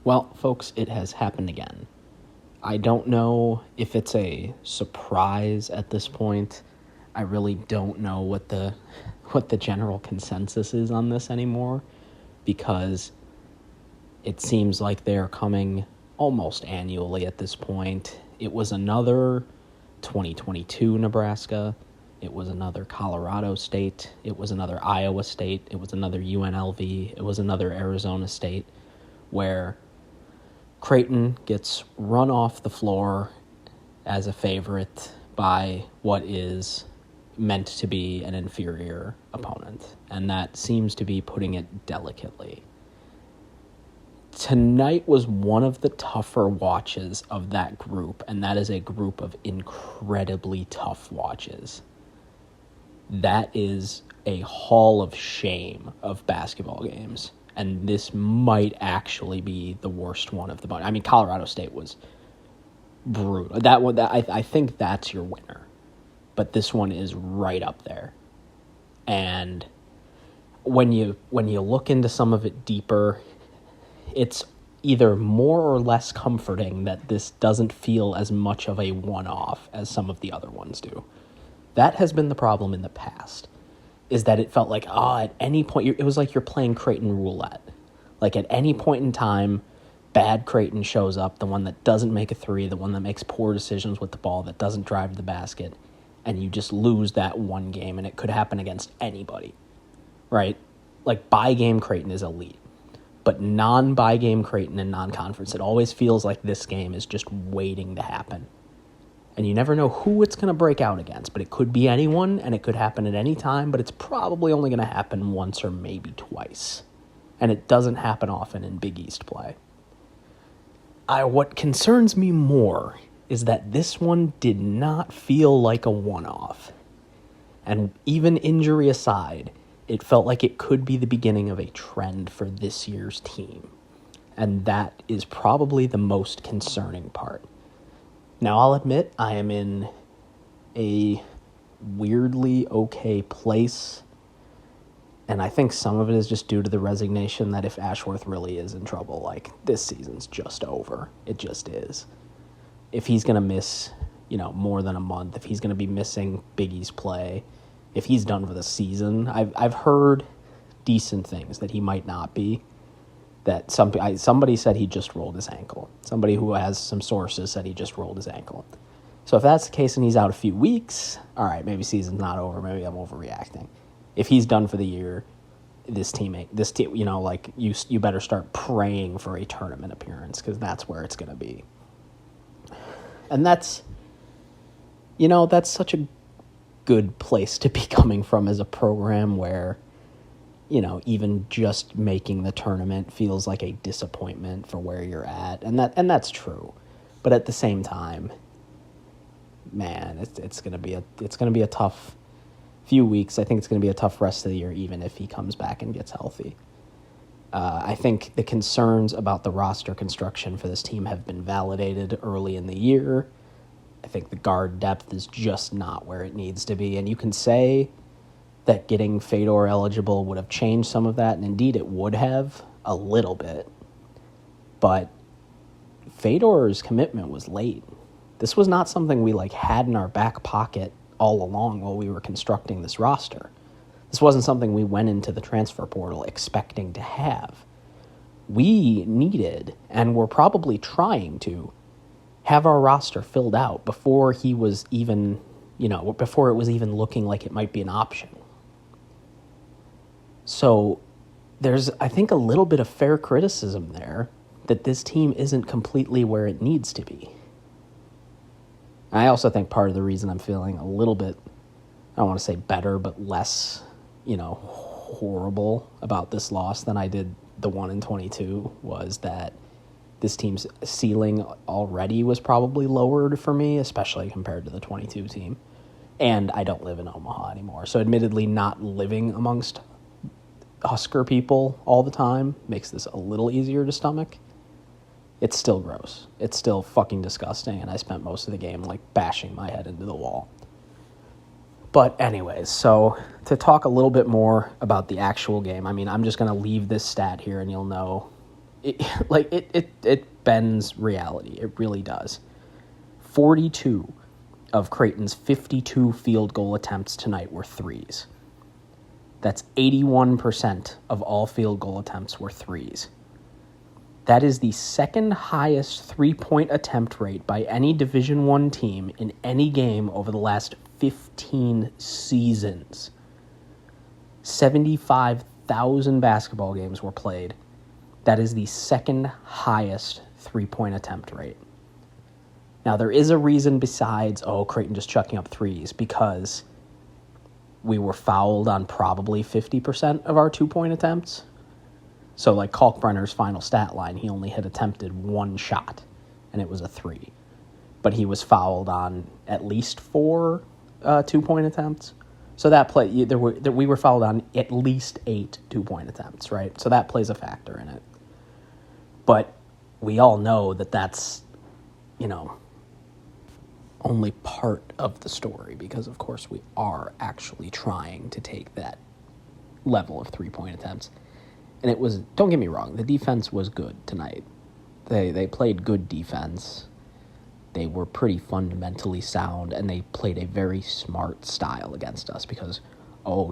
Well, folks, it has happened again. I don't know if it's a surprise at this point. I really don't know what the general consensus is on this anymore, because it seems like they are coming almost annually at this point. It was another 2022 Nebraska. It was another Colorado State. It was another Iowa State. It was another UNLV. It was another Arizona State, where Creighton gets run off the floor as a favorite by what is meant to be an inferior opponent, and that seems to be putting it delicately. Tonight was one of the tougher watches of that group, and that is a group of incredibly tough watches. That is a hall of shame of basketball games, and this might actually be the worst one of the bunch. I mean, Colorado State was brutal. I think that's your winner, but this one is right up there. And when you look into some of it deeper, it's either more or less comforting that this doesn't feel as much of a one-off as some of the other ones do. That has been the problem in the past, is that it felt like, at any point, it was like you're playing Creighton roulette. Like, at any point in time, bad Creighton shows up, the one that doesn't make a three, the one that makes poor decisions with the ball, that doesn't drive the basket, and you just lose that one game, and it could happen against anybody, right? Like, bye-game Creighton is elite, but non-bye-game Creighton and non-conference, it always feels like this game is just waiting to happen. And you never know who it's going to break out against, but it could be anyone, and it could happen at any time, but it's probably only going to happen once or maybe twice. And it doesn't happen often in Big East play. What concerns me more is that this one did not feel like a one-off. And even injury aside, it felt like it could be the beginning of a trend for this year's team. And that is probably the most concerning part. Now, I'll admit I am in a weirdly okay place, and I think some of it is just due to the resignation that if Ashworth really is in trouble, like, this season's just over. It just is. If he's going to miss, more than a month, if he's going to be missing Big East play, if he's done for the season, I've heard decent things that he might not be. That somebody said he just rolled his ankle. Somebody who has some sources said he just rolled his ankle. So if that's the case and he's out a few weeks, all right, maybe season's not over. Maybe I'm overreacting. If he's done for the year, this team, you better start praying for a tournament appearance, because that's where it's going to be. And that's such a good place to be coming from as a program where, even just making the tournament feels like a disappointment for where you're at. And that's true. But at the same time, man, it's going to be a tough few weeks. I think it's going to be a tough rest of the year, even if he comes back and gets healthy. I think the concerns about the roster construction for this team have been validated early in the year. I think the guard depth is just not where it needs to be. And you can say that getting Fedor eligible would have changed some of that, and indeed it would have a little bit. But Fedor's commitment was late. This was not something we had in our back pocket all along while we were constructing this roster. This wasn't something we went into the transfer portal expecting to have. We needed, and were probably trying to, have our roster filled out before he was even, before it was even looking like it might be an option. So there's, I think, a little bit of fair criticism there that this team isn't completely where it needs to be. I also think part of the reason I'm feeling a little bit, I don't want to say better, but less, horrible about this loss than I did the one in 22 was that this team's ceiling already was probably lowered for me, especially compared to the 22 team. And I don't live in Omaha anymore. So admittedly, not living amongst Husker people all the time makes this a little easier to stomach. It's still gross. It's still fucking disgusting, and I spent most of the game bashing my head into the wall. But anyways, so to talk a little bit more about the actual game, I mean, I'm just going to leave this stat here and you'll know it bends reality. It really does. 42 of Creighton's 52 field goal attempts tonight were threes. That's 81% of all field goal attempts were threes. That is the second highest three-point attempt rate by any Division I team in any game over the last 15 seasons. 75,000 basketball games were played. That is the second highest three-point attempt rate. Now, there is a reason besides, Creighton just chucking up threes, because we were fouled on probably 50% of our two-point attempts. So, like Kalkbrenner's final stat line, he only had attempted one shot, and it was a three. But he was fouled on at least 4 two-point attempts. So that play, we were fouled on at least 8 two-point attempts, right? So that plays a factor in it. But we all know that that's, only part of the story, because, of course, we are actually trying to take that level of three-point attempts. And it was, don't get me wrong, the defense was good tonight. They played good defense. They were pretty fundamentally sound, and they played a very smart style against us because,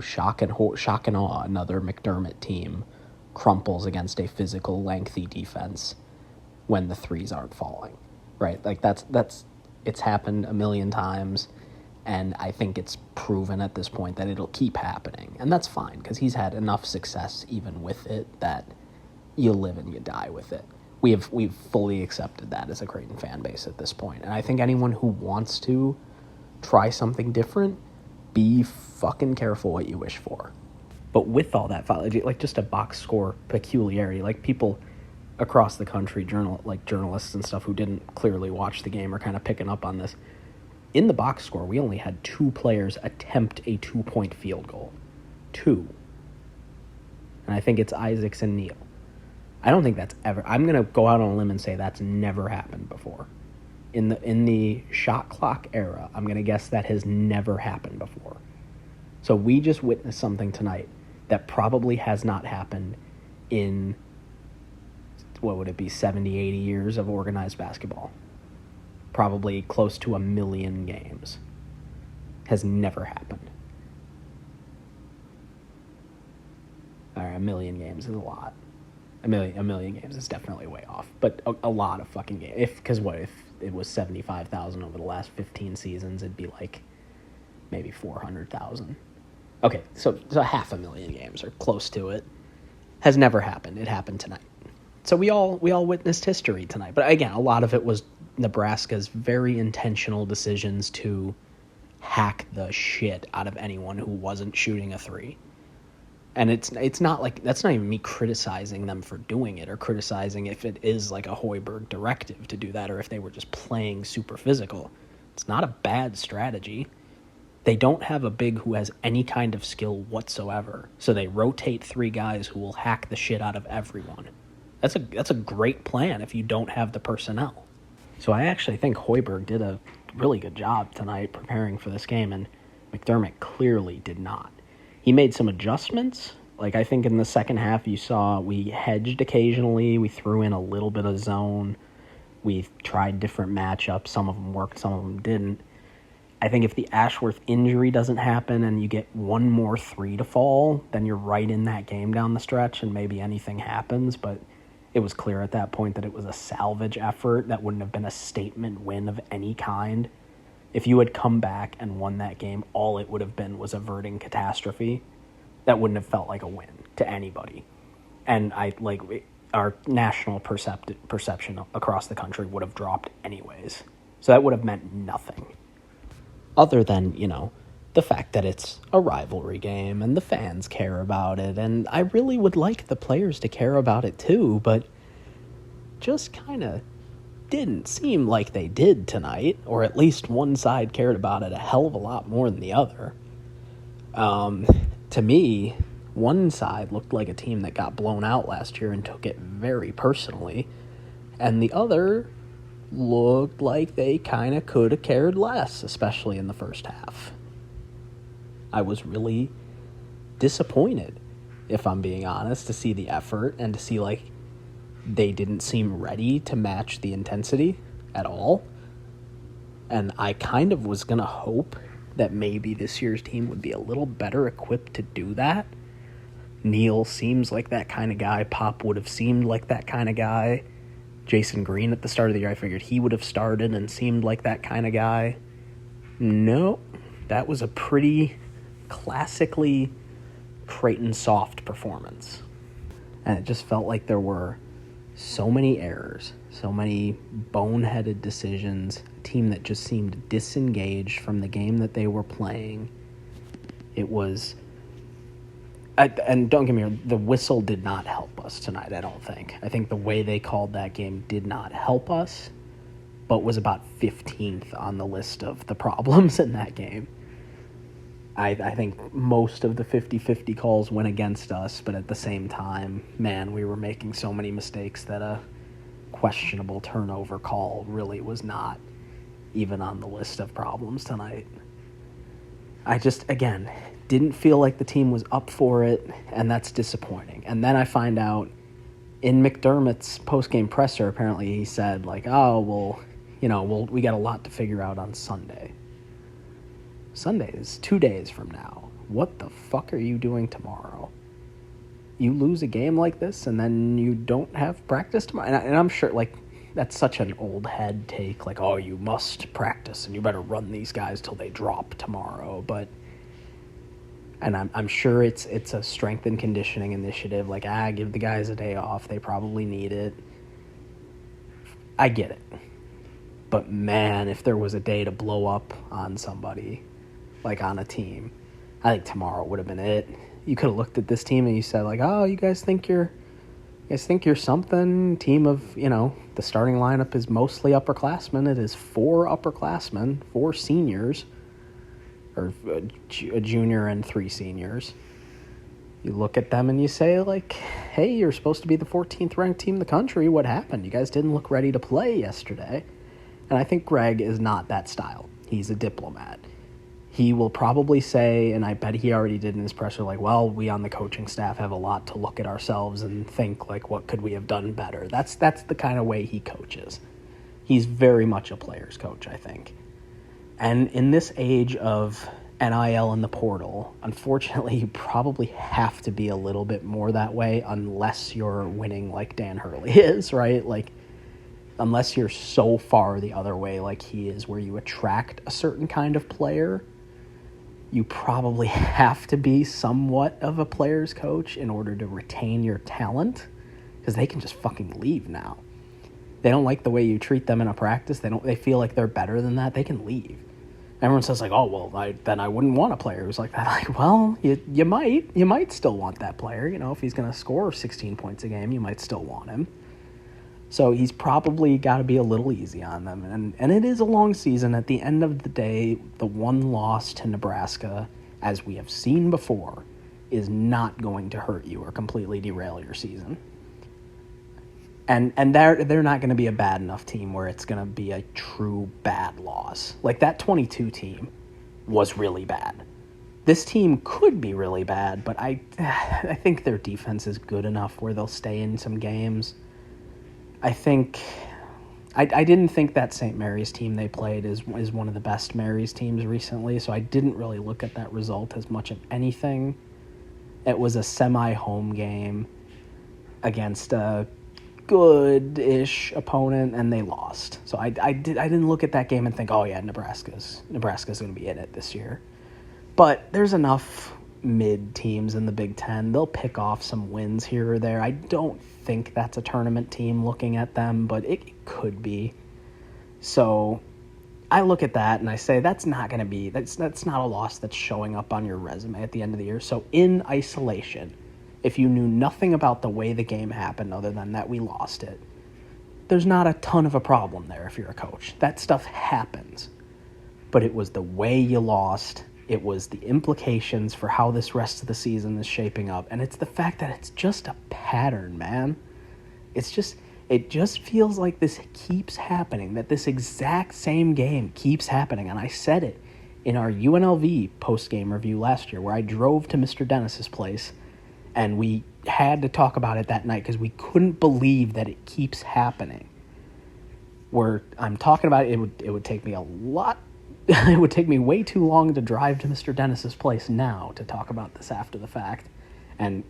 shock and awe, another McDermott team crumples against a physical, lengthy defense when the threes aren't falling, right? Like, it's happened a million times, and I think it's proven at this point that it'll keep happening. And that's fine, because he's had enough success even with it that you live and you die with it. We've fully accepted that as a Creighton fan base at this point. And I think anyone who wants to try something different, be fucking careful what you wish for. But with all that, like just a box score peculiarity, like people across the country, journalists and stuff who didn't clearly watch the game are kind of picking up on this. In the box score, we only had 2 players attempt a 2-point field goal. 2. And I think it's Isaacs and Neal. I don't think that's ever... I'm going to go out on a limb and say that's never happened before. In the shot clock era, I'm going to guess that has never happened before. So we just witnessed something tonight that probably has not happened in, 70, 80 years of organized basketball. Probably close to 1 million games. Has never happened. All right, 1 million games is a lot. A million games is definitely way off. But a lot of fucking games. If it was 75,000 over the last 15 seasons, it'd be like maybe 400,000. Okay, so 500,000 games or close to it. Has never happened. It happened tonight. So we all witnessed history tonight. But again, a lot of it was Nebraska's very intentional decisions to hack the shit out of anyone who wasn't shooting a three. And it's not like, that's not even me criticizing them for doing it or criticizing if it is like a Hoiberg directive to do that or if they were just playing super physical. It's not a bad strategy. They don't have a big who has any kind of skill whatsoever. So they rotate 3 guys who will hack the shit out of everyone. That's a great plan if you don't have the personnel. So I actually think Hoiberg did a really good job tonight preparing for this game, and McDermott clearly did not. He made some adjustments. Like, I think in the second half you saw we hedged occasionally. We threw in a little bit of zone. We tried different matchups. Some of them worked, some of them didn't. I think if the Ashworth injury doesn't happen and you get one more 3 to fall, then you're right in that game down the stretch and maybe anything happens. But it was clear at that point that it was a salvage effort. That wouldn't have been a statement win of any kind. If you had come back and won that game, all it would have been was averting catastrophe. That wouldn't have felt like a win to anybody. And our national perception across the country would have dropped anyways. So that would have meant nothing. Other than, the fact that it's a rivalry game and the fans care about it. And I really would like the players to care about it too, but just kind of didn't seem like they did tonight, or at least one side cared about it a hell of a lot more than the other. To me, one side looked like a team that got blown out last year and took it very personally, and the other looked like they kind of could have cared less, especially in the first half. I was really disappointed, if I'm being honest, to see the effort and to see, they didn't seem ready to match the intensity at all. And I kind of was going to hope that maybe this year's team would be a little better equipped to do that. Neal seems like that kind of guy. Pop would have seemed like that kind of guy. Jason Green at the start of the year, I figured he would have started and seemed like that kind of guy. No, that was a pretty classically Creighton soft performance. And it just felt like there were so many errors, so many boneheaded decisions, a team that just seemed disengaged from the game that they were playing. It was... and don't get me wrong, the whistle did not help us tonight, I don't think. I think the way they called that game did not help us, but was about 15th on the list of the problems in that game. I think most of the 50-50 calls went against us, but at the same time, man, we were making so many mistakes that a questionable turnover call really was not even on the list of problems tonight. I just, again, didn't feel like the team was up for it, and that's disappointing. And then I find out in McDermott's post-game presser, apparently he said, like, oh, well, we got a lot to figure out on Sunday. Sunday is 2 days from now. What the fuck are you doing tomorrow? You lose a game like this, and then you don't have practice tomorrow? And I'm sure, like, that's such an old head take, like, oh, you must practice, and you better run these guys till they drop tomorrow, but... And I'm sure it's a strength and conditioning initiative. Like, give the guys a day off. They probably need it. I get it. But, man, if there was a day to blow up on somebody, like on a team, I think tomorrow would have been it. You could have looked at this team and you said, like, oh, you guys think you're something. Team of, the starting lineup is mostly upperclassmen. It is 4 upperclassmen, 4 seniors, or a junior and 3 seniors. You look at them and you say, like, hey, you're supposed to be the 14th ranked team in the country. What happened? You guys didn't look ready to play yesterday. And I think Greg is not that style. He's a diplomat. He will probably say, and I bet he already did in his presser, like, well, we on the coaching staff have a lot to look at ourselves and think, like, what could we have done better? That's the kind of way he coaches. He's very much a player's coach, I think. And in this age of NIL and the portal, unfortunately, you probably have to be a little bit more that way unless you're winning like Dan Hurley is, right? Like, unless you're so far the other way like he is, where you attract a certain kind of player, you probably have to be somewhat of a player's coach in order to retain your talent, because they can just fucking leave now. They don't like the way you treat them in a practice. They feel like they're better than that. They can leave. Everyone says, like, oh, well, then I wouldn't want a player who's like that. Like, well, you might still want that player. If he's going to score 16 points a game, you might still want him. So he's probably got to be a little easy on them. And it is a long season. At the end of the day, the one loss to Nebraska, as we have seen before, is not going to hurt you or completely derail your season. And they're not going to be a bad enough team where it's going to be a true bad loss. Like, that 22 team was really bad. This team could be really bad, but I think their defense is good enough where they'll stay in some games. I didn't think that St. Mary's team they played is one of the best Mary's teams recently, so I didn't really look at that result as much of anything. It was a semi-home game against a good-ish opponent, and they lost. So I didn't look at that game and think, oh yeah, Nebraska's going to be in it this year. But there's enough mid teams in the Big Ten. They'll pick off some wins here or there. I don't think that's a tournament team looking at them, but it could be. So I look at that and I say that's not not a loss that's showing up on your resume at the end of the year. So in isolation, if you knew nothing about the way the game happened other than that we lost it, there's not a ton of a problem there if you're a coach. That stuff happens. But it was the way you lost. It was the implications for how this rest of the season is shaping up. And it's the fact that it's just a pattern, man. It just feels like this keeps happening, that this exact same game keeps happening. And I said it in our UNLV post-game review last year where I drove to Mr. Dennis's place And we had to talk about it that night because we couldn't believe that it keeps happening. Where I'm talking about it would take me a lot. It would take me way too long to drive to Mr. Dennis's place now to talk about this after the fact. And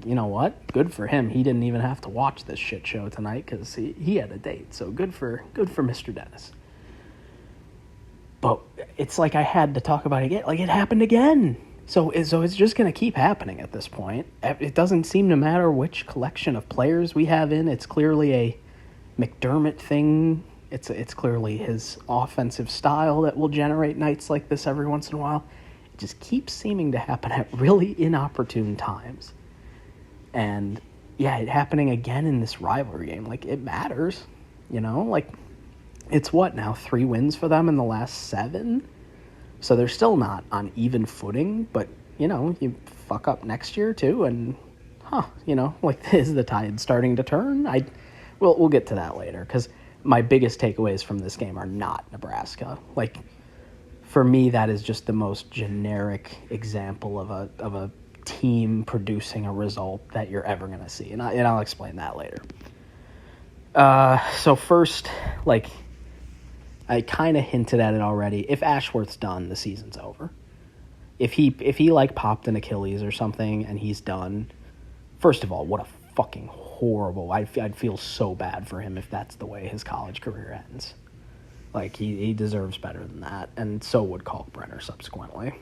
you know what? Good for him. He didn't even have to watch this shit show tonight because he had a date. So good for Mr. Dennis. But it's like I had to talk about it again. Like, it happened again. So it's just going to keep happening at this point. It doesn't seem to matter which collection of players we have in. It's clearly a McDermott thing. It's clearly his offensive style that will generate nights like this every once in a while. It just keeps seeming to happen at really inopportune times. And, yeah, it happening again in this rivalry game. Like, it matters, you know? Like, it's what now, 3 wins for them in the last 7? So they're still not on even footing, but, you know, you fuck up next year too, and, you know, like, is the tide starting to turn? We'll get to that later, because my biggest takeaways from this game are not Nebraska. Like, for me, that is just the most generic example of a team producing a result that you're ever going to see, and I'll explain that later. So first, like, I kind of hinted at it already. If Ashworth's done, the season's over. If he like popped an Achilles or something and he's done, first of all, what a fucking horrible. I'd feel so bad for him if that's the way his college career ends. Like, he deserves better than that, and so would Kalkbrenner subsequently.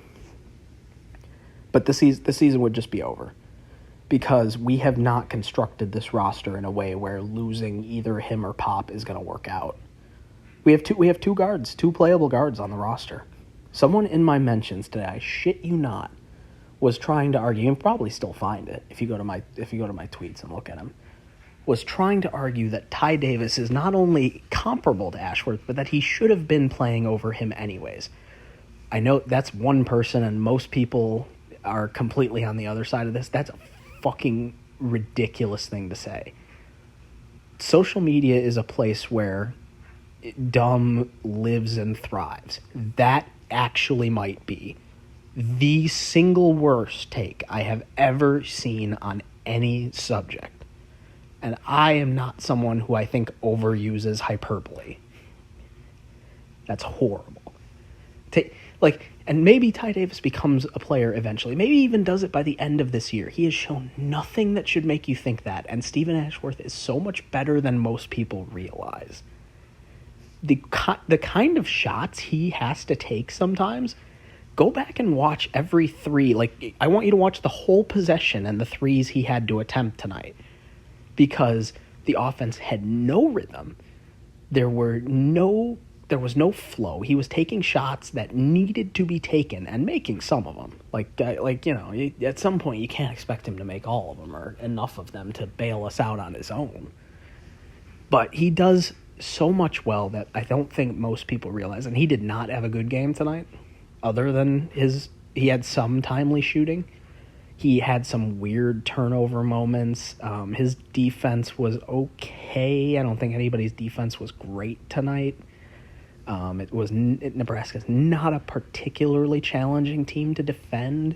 But the season would just be over, because we have not constructed this roster in a way where losing either him or Pop is going to work out. We have two guards, 2 playable guards on the roster. Someone in my mentions today, I shit you not, was trying to argue, and probably still find it if you go to my tweets and look at them, was trying to argue that Ty Davis is not only comparable to Ashworth, but that he should have been playing over him anyways. I know that's one person, and most people are completely on the other side of this. That's a fucking ridiculous thing to say. Social media is a place where dumb lives and thrives. That actually might be the single worst take I have ever seen on any subject. And I am not someone who I think overuses hyperbole. That's horrible. And maybe Ty Davis becomes a player eventually. Maybe even does it by the end of this year. He has shown nothing that should make you think that. And Stephen Ashworth is so much better than most people realize. The kind of shots he has to take sometimes, go back and watch every 3. Like, I want you to watch the whole possession and the 3s he had to attempt tonight, because the offense had no rhythm. There was no flow. He was taking shots that needed to be taken and making some of them. Like you know, at some point you can't expect him to make all of them or enough of them to bail us out on his own. But he does so much well that I don't think most people realize. And he did not have a good game tonight, other than he had some timely shooting. He had some weird turnover moments. His defense was okay. I don't think anybody's defense was great tonight. Nebraska's not a particularly challenging team to defend.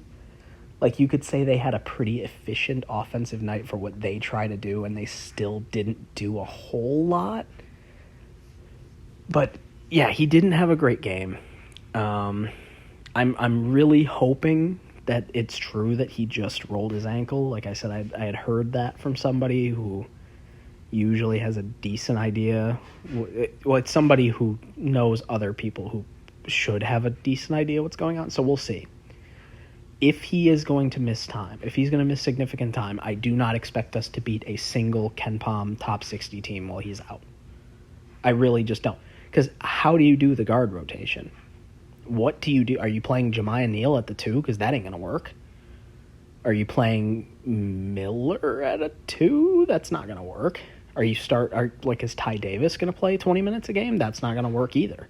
Like, you could say they had a pretty efficient offensive night for what they try to do, and they still didn't do a whole lot. But yeah, he didn't have a great game. I'm really hoping that it's true that he just rolled his ankle. Like I said, I had heard that from somebody who usually has a decent idea. Well, it's somebody who knows other people who should have a decent idea what's going on. So we'll see. If he is going to miss time, if he's going to miss significant time, I do not expect us to beat a single KenPom top 60 team while he's out. I really just don't. Because how do you do the guard rotation? What do you do? Are you playing Jemiah Neal at the 2? Because that ain't going to work. Are you playing Miller at a 2? That's not going to work. Is Ty Davis going to play 20 minutes a game? That's not going to work either.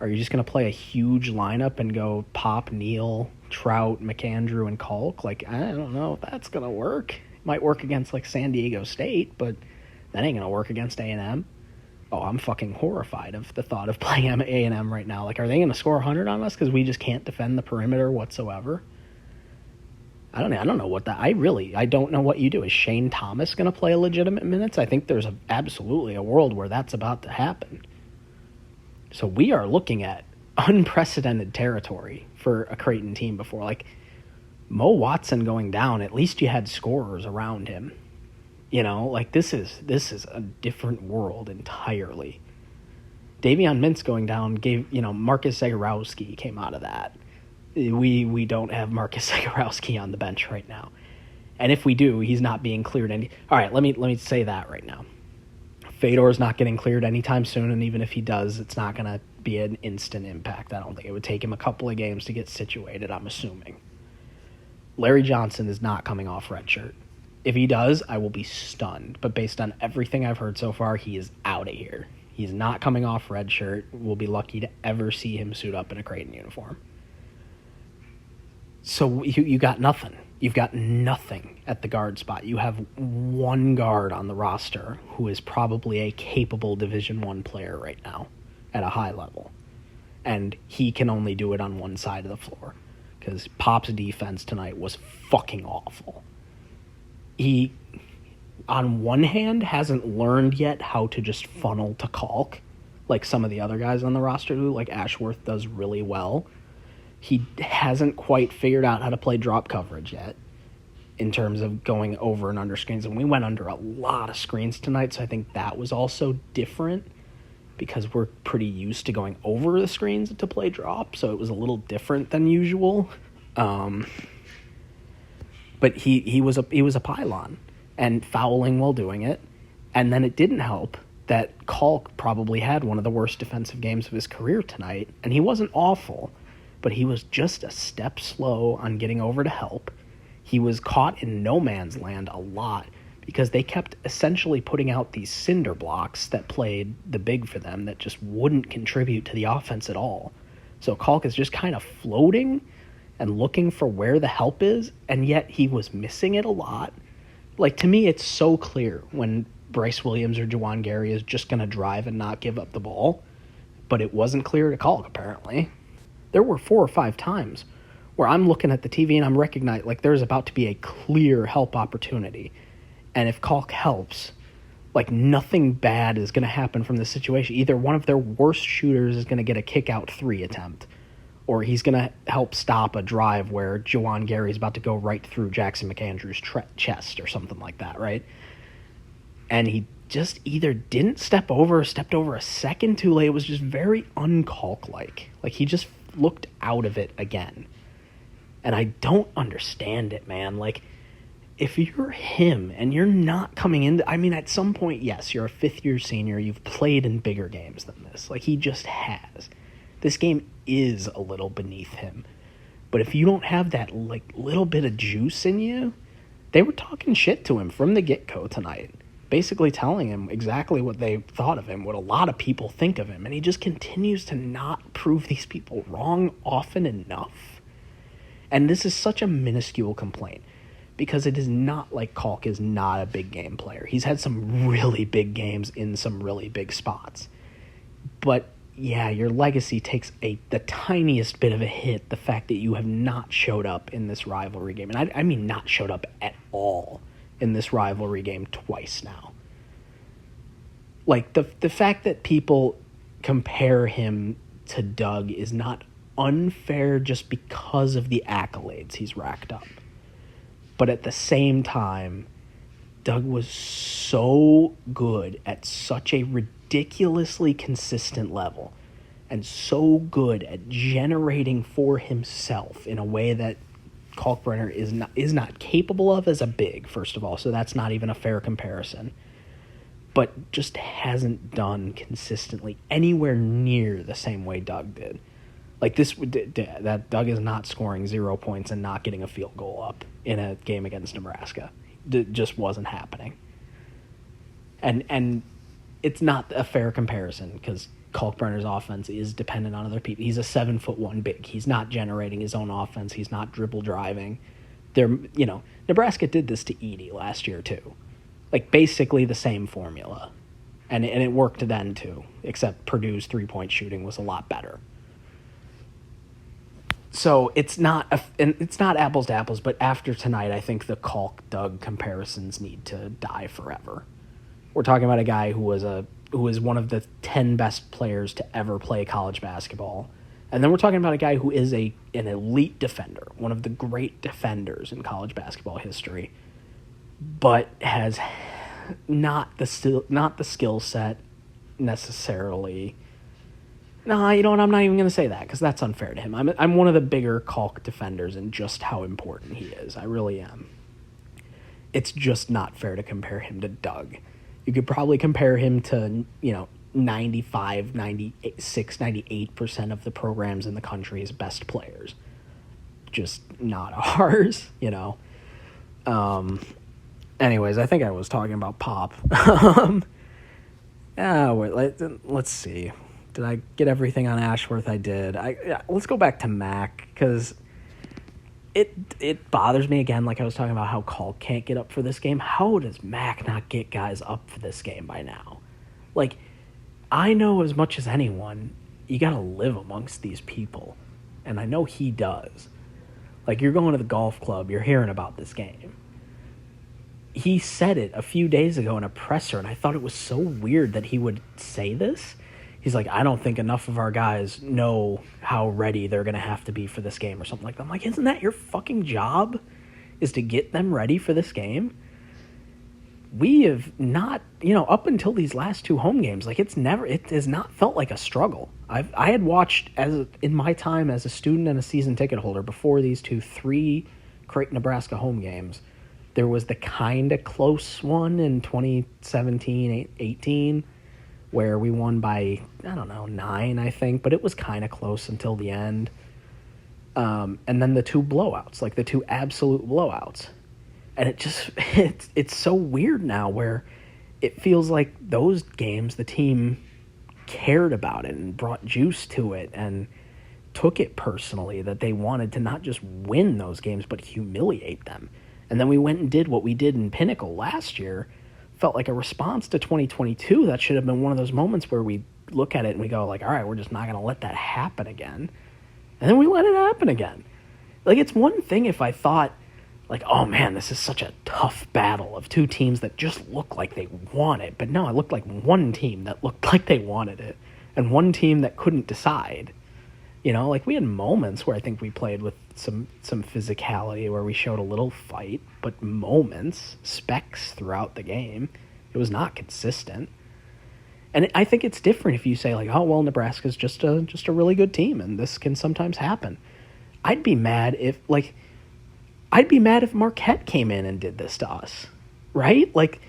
Are you just going to play a huge lineup and go Pop, Neal, Trout, McAndrew, and Kalk? Like, I don't know if that's going to work. It might work against, like, San Diego State, but that ain't going to work against A&M. Oh, I'm fucking horrified of the thought of playing A&M right now. Like, are they going to score 100 on us because we just can't defend the perimeter whatsoever? I don't know what that. I don't know what you do. Is Shane Thomas going to play legitimate minutes? I think there's absolutely a world where that's about to happen. So we are looking at unprecedented territory for a Creighton team before. Like, Mo Watson going down, at least you had scorers around him. You know, like this is a different world entirely. Davion Mintz going down gave, Marcus Zagorowski came out of that. We don't have Marcus Zagorowski on the bench right now. And if we do, he's not being cleared all right, let me say that right now. Fedor's not getting cleared anytime soon, and even if he does, it's not going to be an instant impact. I don't think it would take him a couple of games to get situated, I'm assuming. Larry Johnson is not coming off red shirt. If he does, I will be stunned. But based on everything I've heard so far, he is out of here. He's not coming off red shirt. We'll be lucky to ever see him suit up in a Creighton uniform. So you got nothing. You've got nothing at the guard spot. You have one guard on the roster who is probably a capable Division I player right now at a high level. And he can only do it on one side of the floor because Pop's defense tonight was fucking awful. He, on one hand, hasn't learned yet how to just funnel to Kalk like some of the other guys on the roster do, like Ashworth does really well. He hasn't quite figured out how to play drop coverage yet in terms of going over and under screens. And we went under a lot of screens tonight, so I think that was also different because we're pretty used to going over the screens to play drop, so it was a little different than usual. But he was a pylon and fouling while doing it. And then it didn't help that Kalk probably had one of the worst defensive games of his career tonight, and he wasn't awful, but he was just a step slow on getting over to help. He was caught in no man's land a lot because they kept essentially putting out these cinder blocks that played the big for them that just wouldn't contribute to the offense at all. So Kalk is just kind of floating and looking for where the help is, and yet he was missing it a lot. Like, to me, it's so clear when Bryce Williams or Juwan Gary is just going to drive and not give up the ball, but it wasn't clear to Kalk, apparently. There were 4 or 5 times where I'm looking at the TV and I'm recognizing, like, there's about to be a clear help opportunity. And if Kalk helps, like, nothing bad is going to happen from this situation. Either one of their worst shooters is going to get a kick-out 3 attempt, or he's going to help stop a drive where Juwan Gary's about to go right through Jackson McAndrews' chest or something like that, right? And he just either didn't step over or stepped over a second too late. It was just very un-Kalk-like. Like, he just looked out of it again. And I don't understand it, man. Like, if you're him and you're not coming in, I mean, at some point, yes, you're a 5th-year senior. You've played in bigger games than this. Like, he just has. This game is a little beneath him. But if you don't have that, like, little bit of juice in you, they were talking shit to him from the get-go tonight, basically telling him exactly what they thought of him, what a lot of people think of him, and he just continues to not prove these people wrong often enough. And this is such a minuscule complaint, because it is not like Kalk is not a big game player. He's had some really big games in some really big spots. But yeah, your legacy takes the tiniest bit of a hit, the fact that you have not showed up in this rivalry game. And I mean not showed up at all in this rivalry game twice now. Like, the fact that people compare him to Doug is not unfair just because of the accolades he's racked up. But at the same time, Doug was so good at such a ridiculously consistent level and so good at generating for himself in a way that Kalkbrenner is not capable of as a big, first of all, so that's not even a fair comparison, but just hasn't done consistently anywhere near the same way Doug did. Like, that Doug is not scoring 0 points and not getting a field goal up in a game against Nebraska. It just wasn't happening. And it's not a fair comparison because Kalkbrenner's offense is dependent on other people. He's a 7'1" big. He's not generating his own offense. He's not dribble driving. Nebraska did this to Edey last year too. Like, basically the same formula. And it worked then too, except Purdue's 3-point shooting was a lot better. So it's not apples to apples, but after tonight, I think the Kalk Doug comparisons need to die forever. We're talking about a guy who is one of the 10 best players to ever play college basketball. And then we're talking about a guy who is an elite defender, one of the great defenders in college basketball history, but has not the skill set necessarily. No, you know what? I'm not even going to say that because that's unfair to him. I'm one of the bigger Kalk defenders and just how important he is. I really am. It's just not fair to compare him to Doug. You could probably compare him to, 95, 96, 98% of the programs in the country's best players. Just not ours, Anyways, I think I was talking about Pop. Let's see. Did I get everything on Ashworth? I did. Let's go back to Mac, because it bothers me again, like I was talking about how Kalk can't get up for this game. How does Mac not get guys up for this game by now? Like, I know as much as anyone, you got to live amongst these people. And I know he does. Like, you're going to the golf club, you're hearing about this game. He said it a few days ago in a presser, and I thought it was so weird that he would say this. He's like, I don't think enough of our guys know how ready they're going to have to be for this game or something like that. I'm like, isn't that your fucking job, is to get them ready for this game? We have not, up until these last two home games, like it has not felt like a struggle. I had watched, in my time as a student and a season ticket holder, before these 3 Creighton, Nebraska home games, there was the kind of close one in 2017-18, where we won by, 9, I think, but it was kind of close until the end. And then the 2 blowouts, like the 2 absolute blowouts. And it's so weird now where it feels like those games, the team cared about it and brought juice to it and took it personally, that they wanted to not just win those games, but humiliate them. And then we went and did what we did in Pinnacle last year. Felt like a response to 2022. That should have been one of those moments where we look at it and we go like, all right, we're just not going to let that happen again. And then we let it happen again. Like, it's one thing if I thought, like, oh man, this is such a tough battle of 2 teams that just look like they want it. But no, it looked like one team that looked like they wanted it and one team that couldn't decide. Like we had moments where I think we played with some physicality, where we showed a little fight, but moments, specks throughout the game. It was not consistent. And I think it's different if you say like, oh, well, Nebraska's just a really good team and this can sometimes happen. I'd be mad if Marquette came in and did this to us, right? Like,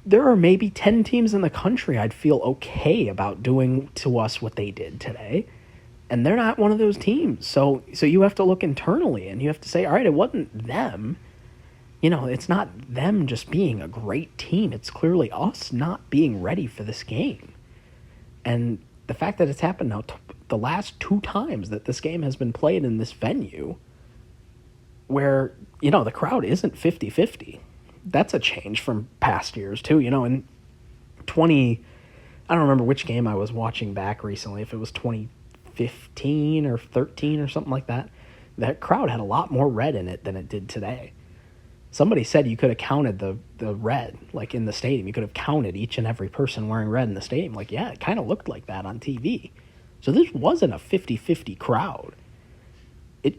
there are maybe 10 teams in the country I'd feel okay about doing to us what they did today. And they're not one of those teams. So you have to look internally and you have to say, all right, it wasn't them. It's not them just being a great team. It's clearly us not being ready for this game. And the fact that it's happened now the last 2 times that this game has been played in this venue, where, the crowd isn't 50-50. That's a change from past years too. In I don't remember which game I was watching back recently, if it was 2015 or 13 or something like that. That crowd had a lot more red in it than it did today. Somebody said you could have counted the red, like in the stadium. You could have counted each and every person wearing red in the stadium. Like, yeah, it kind of looked like that on TV. So this wasn't a 50-50 crowd.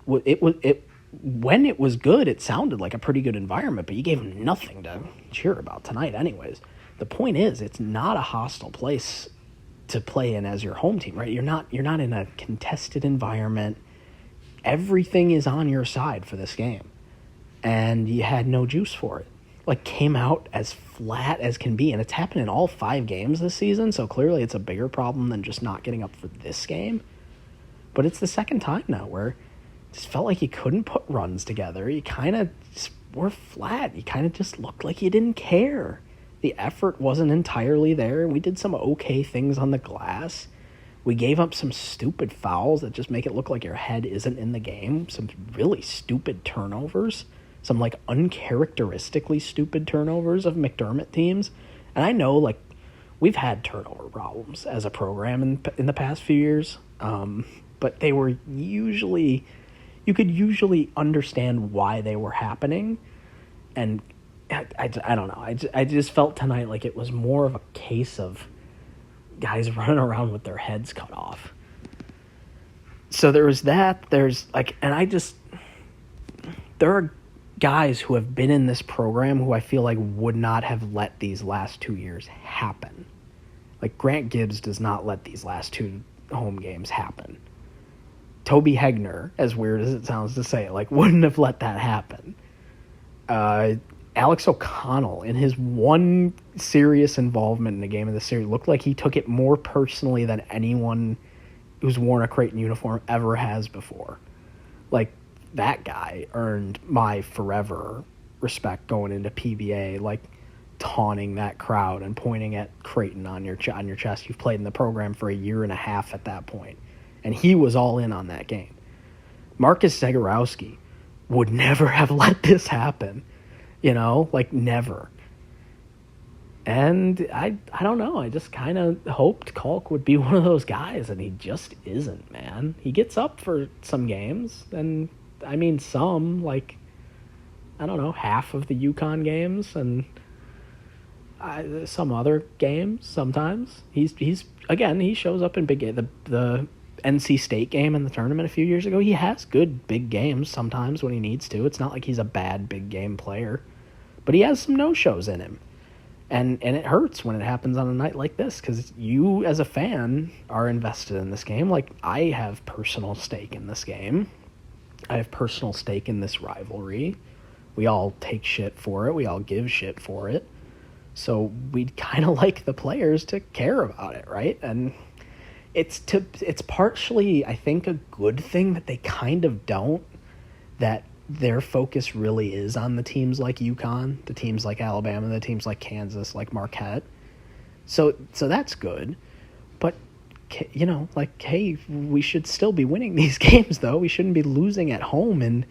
When it was good, it sounded like a pretty good environment, but you gave them nothing to cheer about tonight anyways. The point is, it's not a hostile place to play in as your home team, right? You're not in a contested environment. Everything is on your side for this game. And you had no juice for it. Like, came out as flat as can be. And it's happened in all 5 games this season, so clearly it's a bigger problem than just not getting up for this game. But it's the second time now where it just felt like you couldn't put runs together. You kind of were flat. You kind of just looked like you didn't care. The effort wasn't entirely there. We did some okay things on the glass. We gave up some stupid fouls that just make it look like your head isn't in the game. Some really stupid turnovers. Some, like, uncharacteristically stupid turnovers of McDermott teams. And I know, like, we've had turnover problems as a program in the past few years. But they were usually, you could usually understand why they were happening. And I don't know. I just felt tonight like it was more of a case of guys running around with their heads cut off. So there was that. There's like, and there are guys who have been in this program who I feel like would not have let these last 2 years happen. Like Grant Gibbs does not let these last 2 home games happen. Toby Hegner, as weird as it sounds to say, like wouldn't have let that happen. Alex O'Connell, in his one serious involvement in a game of the series, looked like he took it more personally than anyone who's worn a Creighton uniform ever has before. Like, that guy earned my forever respect going into PBA, like taunting that crowd and pointing at Creighton on your chest. You've played in the program for a year and a half at that point. And he was all in on that game. Marcus Zagorowski would never have let this happen. Like never. And I don't know. I just kind of hoped Kalk would be one of those guys, and he just isn't, man. He gets up for some games, and I mean some, like, I don't know, half of the UConn games, and some other games sometimes. He shows up in big games. The NC State game in the tournament a few years ago, he has good big games sometimes when he needs to. It's not like he's a bad big game player. But he has some no-shows in him. And it hurts when it happens on a night like this, because you, as a fan, are invested in this game. Like, I have personal stake in this game. I have personal stake in this rivalry. We all take shit for it. We all give shit for it. So we'd kind of like the players to care about it, right? And it's partially, I think, a good thing that they kind of don't, that their focus really is on the teams like UConn, the teams like Alabama, the teams like Kansas, like Marquette. So that's good. But, hey, we should still be winning these games, though. We shouldn't be losing at home in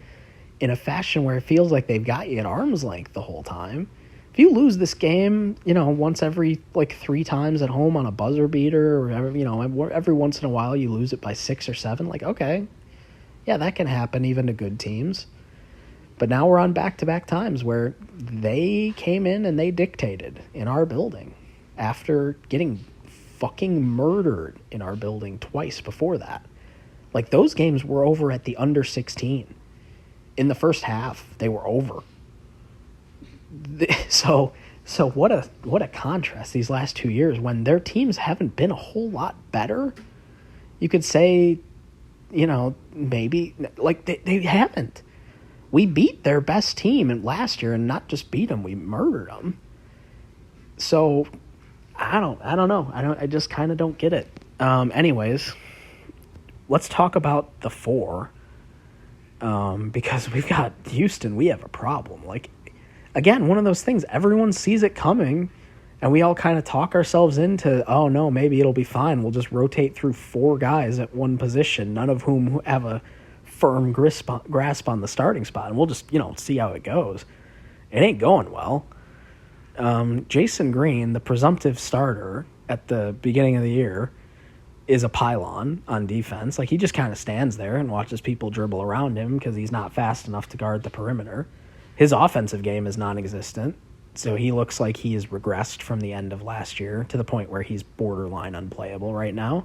a fashion where it feels like they've got you at arm's length the whole time. If you lose this game, once every, 3 times at home on a buzzer beater, or, every once in a while you lose it by 6 or 7, okay, yeah, that can happen even to good teams. But now we're on back-to-back times where they came in and they dictated in our building after getting fucking murdered in our building twice before that. Like, those games were over at the under 16. In the first half, they were over. So what a contrast these last 2 years when their teams haven't been a whole lot better. You could say, maybe, like, they haven't. We beat their best team last year, and not just beat them, we murdered them. So I don't know. I just kind of don't get it. Anyways, let's talk about the 4. Because we've got Houston, we have a problem. Like, again, one of those things, everyone sees it coming, and we all kind of talk ourselves into, oh no, maybe it'll be fine. We'll just rotate through 4 guys at one position, none of whom have a firm grasp on the starting spot, and we'll just, see how it goes. It ain't going well. Jason Green, the presumptive starter at the beginning of the year, is a pylon on defense. Like, he just kind of stands there and watches people dribble around him because he's not fast enough to guard the perimeter. His offensive game is non-existent, so he looks like he has regressed from the end of last year to the point where he's borderline unplayable right now.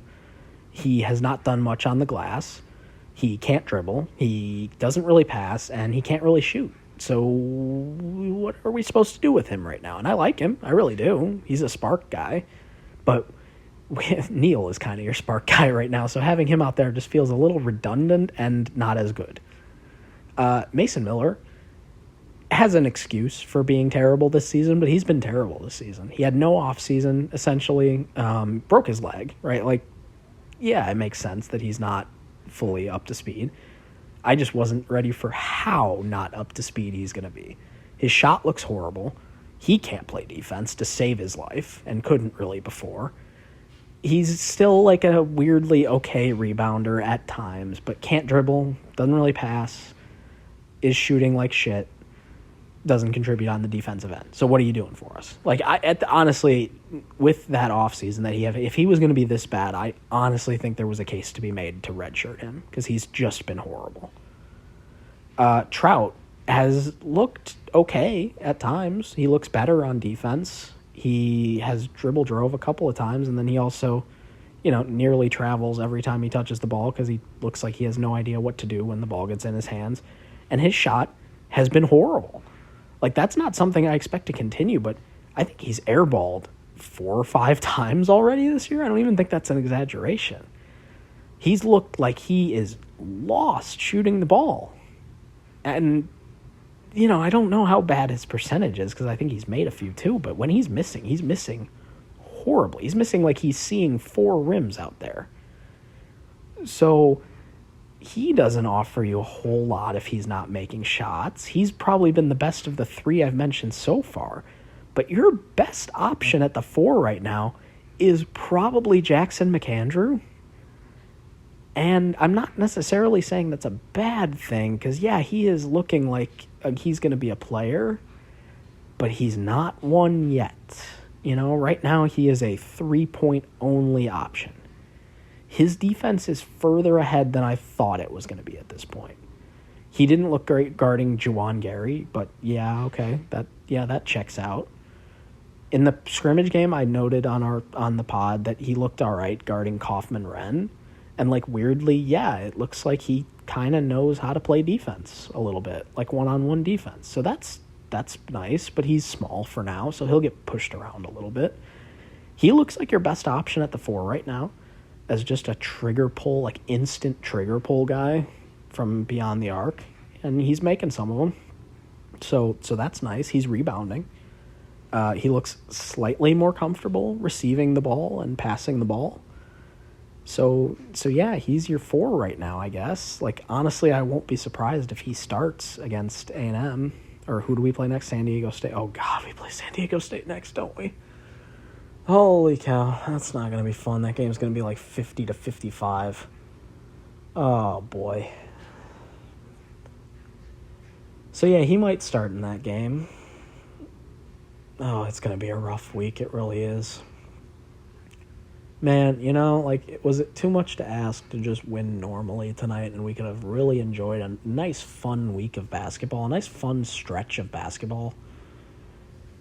He has not done much on the glass. He can't dribble, he doesn't really pass, and he can't really shoot. So what are we supposed to do with him right now? And I like him, I really do. He's a spark guy. But Neal is kind of your spark guy right now, so having him out there just feels a little redundant and not as good. Mason Miller has an excuse for being terrible this season, but he's been terrible this season. He had no offseason, essentially. Broke his leg, right? Like, yeah, it makes sense that he's not fully up to speed. I just wasn't ready for how not up to speed he's going to be. His shot looks horrible. He can't play defense to save his life and couldn't really before. He's still like a weirdly okay rebounder at times, but can't dribble, doesn't really pass, is shooting like shit, doesn't contribute on the defensive end. So what are you doing for us? Like, honestly, with that offseason that he had, if he was going to be this bad, I honestly think there was a case to be made to redshirt him because he's just been horrible. Trout has looked okay at times. He looks better on defense. He has drove a couple of times, and then he also, nearly travels every time he touches the ball because he looks like he has no idea what to do when the ball gets in his hands. And his shot has been horrible. Like, that's not something I expect to continue, but I think he's airballed 4 or 5 times already this year. I don't even think that's an exaggeration. He's looked like he is lost shooting the ball. And, I don't know how bad his percentage is because I think he's made a few too, but when he's missing horribly. He's missing like he's seeing 4 rims out there. So he doesn't offer you a whole lot if he's not making shots. He's probably been the best of the 3 I've mentioned so far. But your best option at the 4 right now is probably Jackson McAndrew. And I'm not necessarily saying that's a bad thing, because, yeah, he is looking like he's going to be a player, but he's not one yet. Right now he is a 3-point only option. His defense is further ahead than I thought it was going to be at this point. He didn't look great guarding Juwan Gary, but yeah, okay, that checks out. In the scrimmage game, I noted on the pod that he looked all right guarding Kaufman-Wren. And, weirdly, yeah, it looks like he kind of knows how to play defense a little bit, like one-on-one defense. So that's nice, but he's small for now, so he'll get pushed around a little bit. He looks like your best option at the 4 right now as just a trigger pull, instant trigger pull guy from beyond the arc, and he's making some of them. So that's nice. He's rebounding. He looks slightly more comfortable receiving the ball and passing the ball. So yeah, he's your 4 right now, I guess. Honestly, I won't be surprised if he starts against A&M. Or who do we play next? San Diego State. Oh, God, we play San Diego State next, don't we? Holy cow, that's not going to be fun. That game's going to be 50-55. Oh, boy. So, yeah, he might start in that game. Oh, it's going to be a rough week. It really is. Man, was it too much to ask to just win normally tonight and we could have really enjoyed a nice, fun week of basketball, a nice, fun stretch of basketball?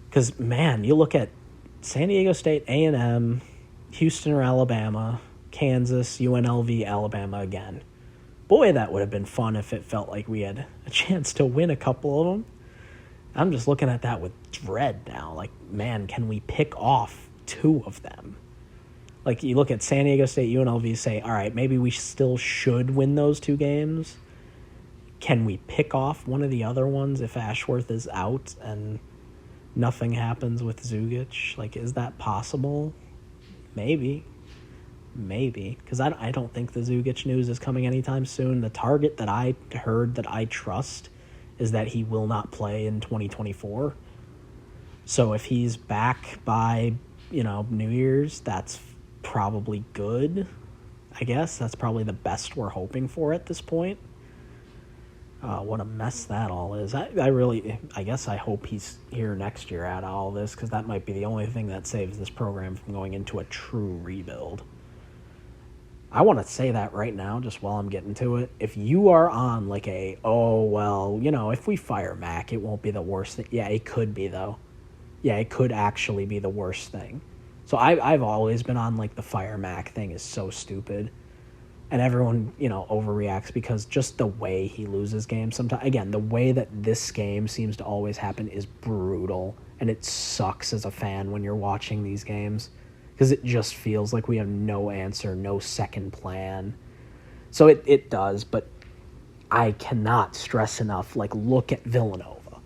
Because, man, you look at San Diego State, A&M, Houston or Alabama, Kansas, UNLV, Alabama again. Boy, that would have been fun if it felt like we had a chance to win a couple of them. I'm just looking at that with dread now. Man, can we pick off 2 of them? You look at San Diego State, UNLV, say, all right, maybe we still should win those 2 games. Can we pick off one of the other ones if Ashworth is out and nothing happens with Zugic? Is that possible? Maybe. Because I don't think the Zugic news is coming anytime soon. The target that I heard that I trust is that he will not play in 2024. So if he's back by, New Year's, that's probably good, I guess. That's probably the best we're hoping for at this point. What a mess that all is. I guess I hope he's here next year out of all this, because that might be the only thing that saves this program from going into a true rebuild. I want to say that right now, just while I'm getting to it. If you are on if we fire Mac, it won't be the worst thing. Yeah, it could be, though. Yeah, it could actually be the worst thing. So I've always been on, the fire Mac thing is so stupid. And everyone, overreacts because just the way he loses games sometimes. Again, the way that this game seems to always happen is brutal. And it sucks as a fan when you're watching these games, because it just feels like we have no answer, no second plan. So it does, but I cannot stress enough, look at Villanova.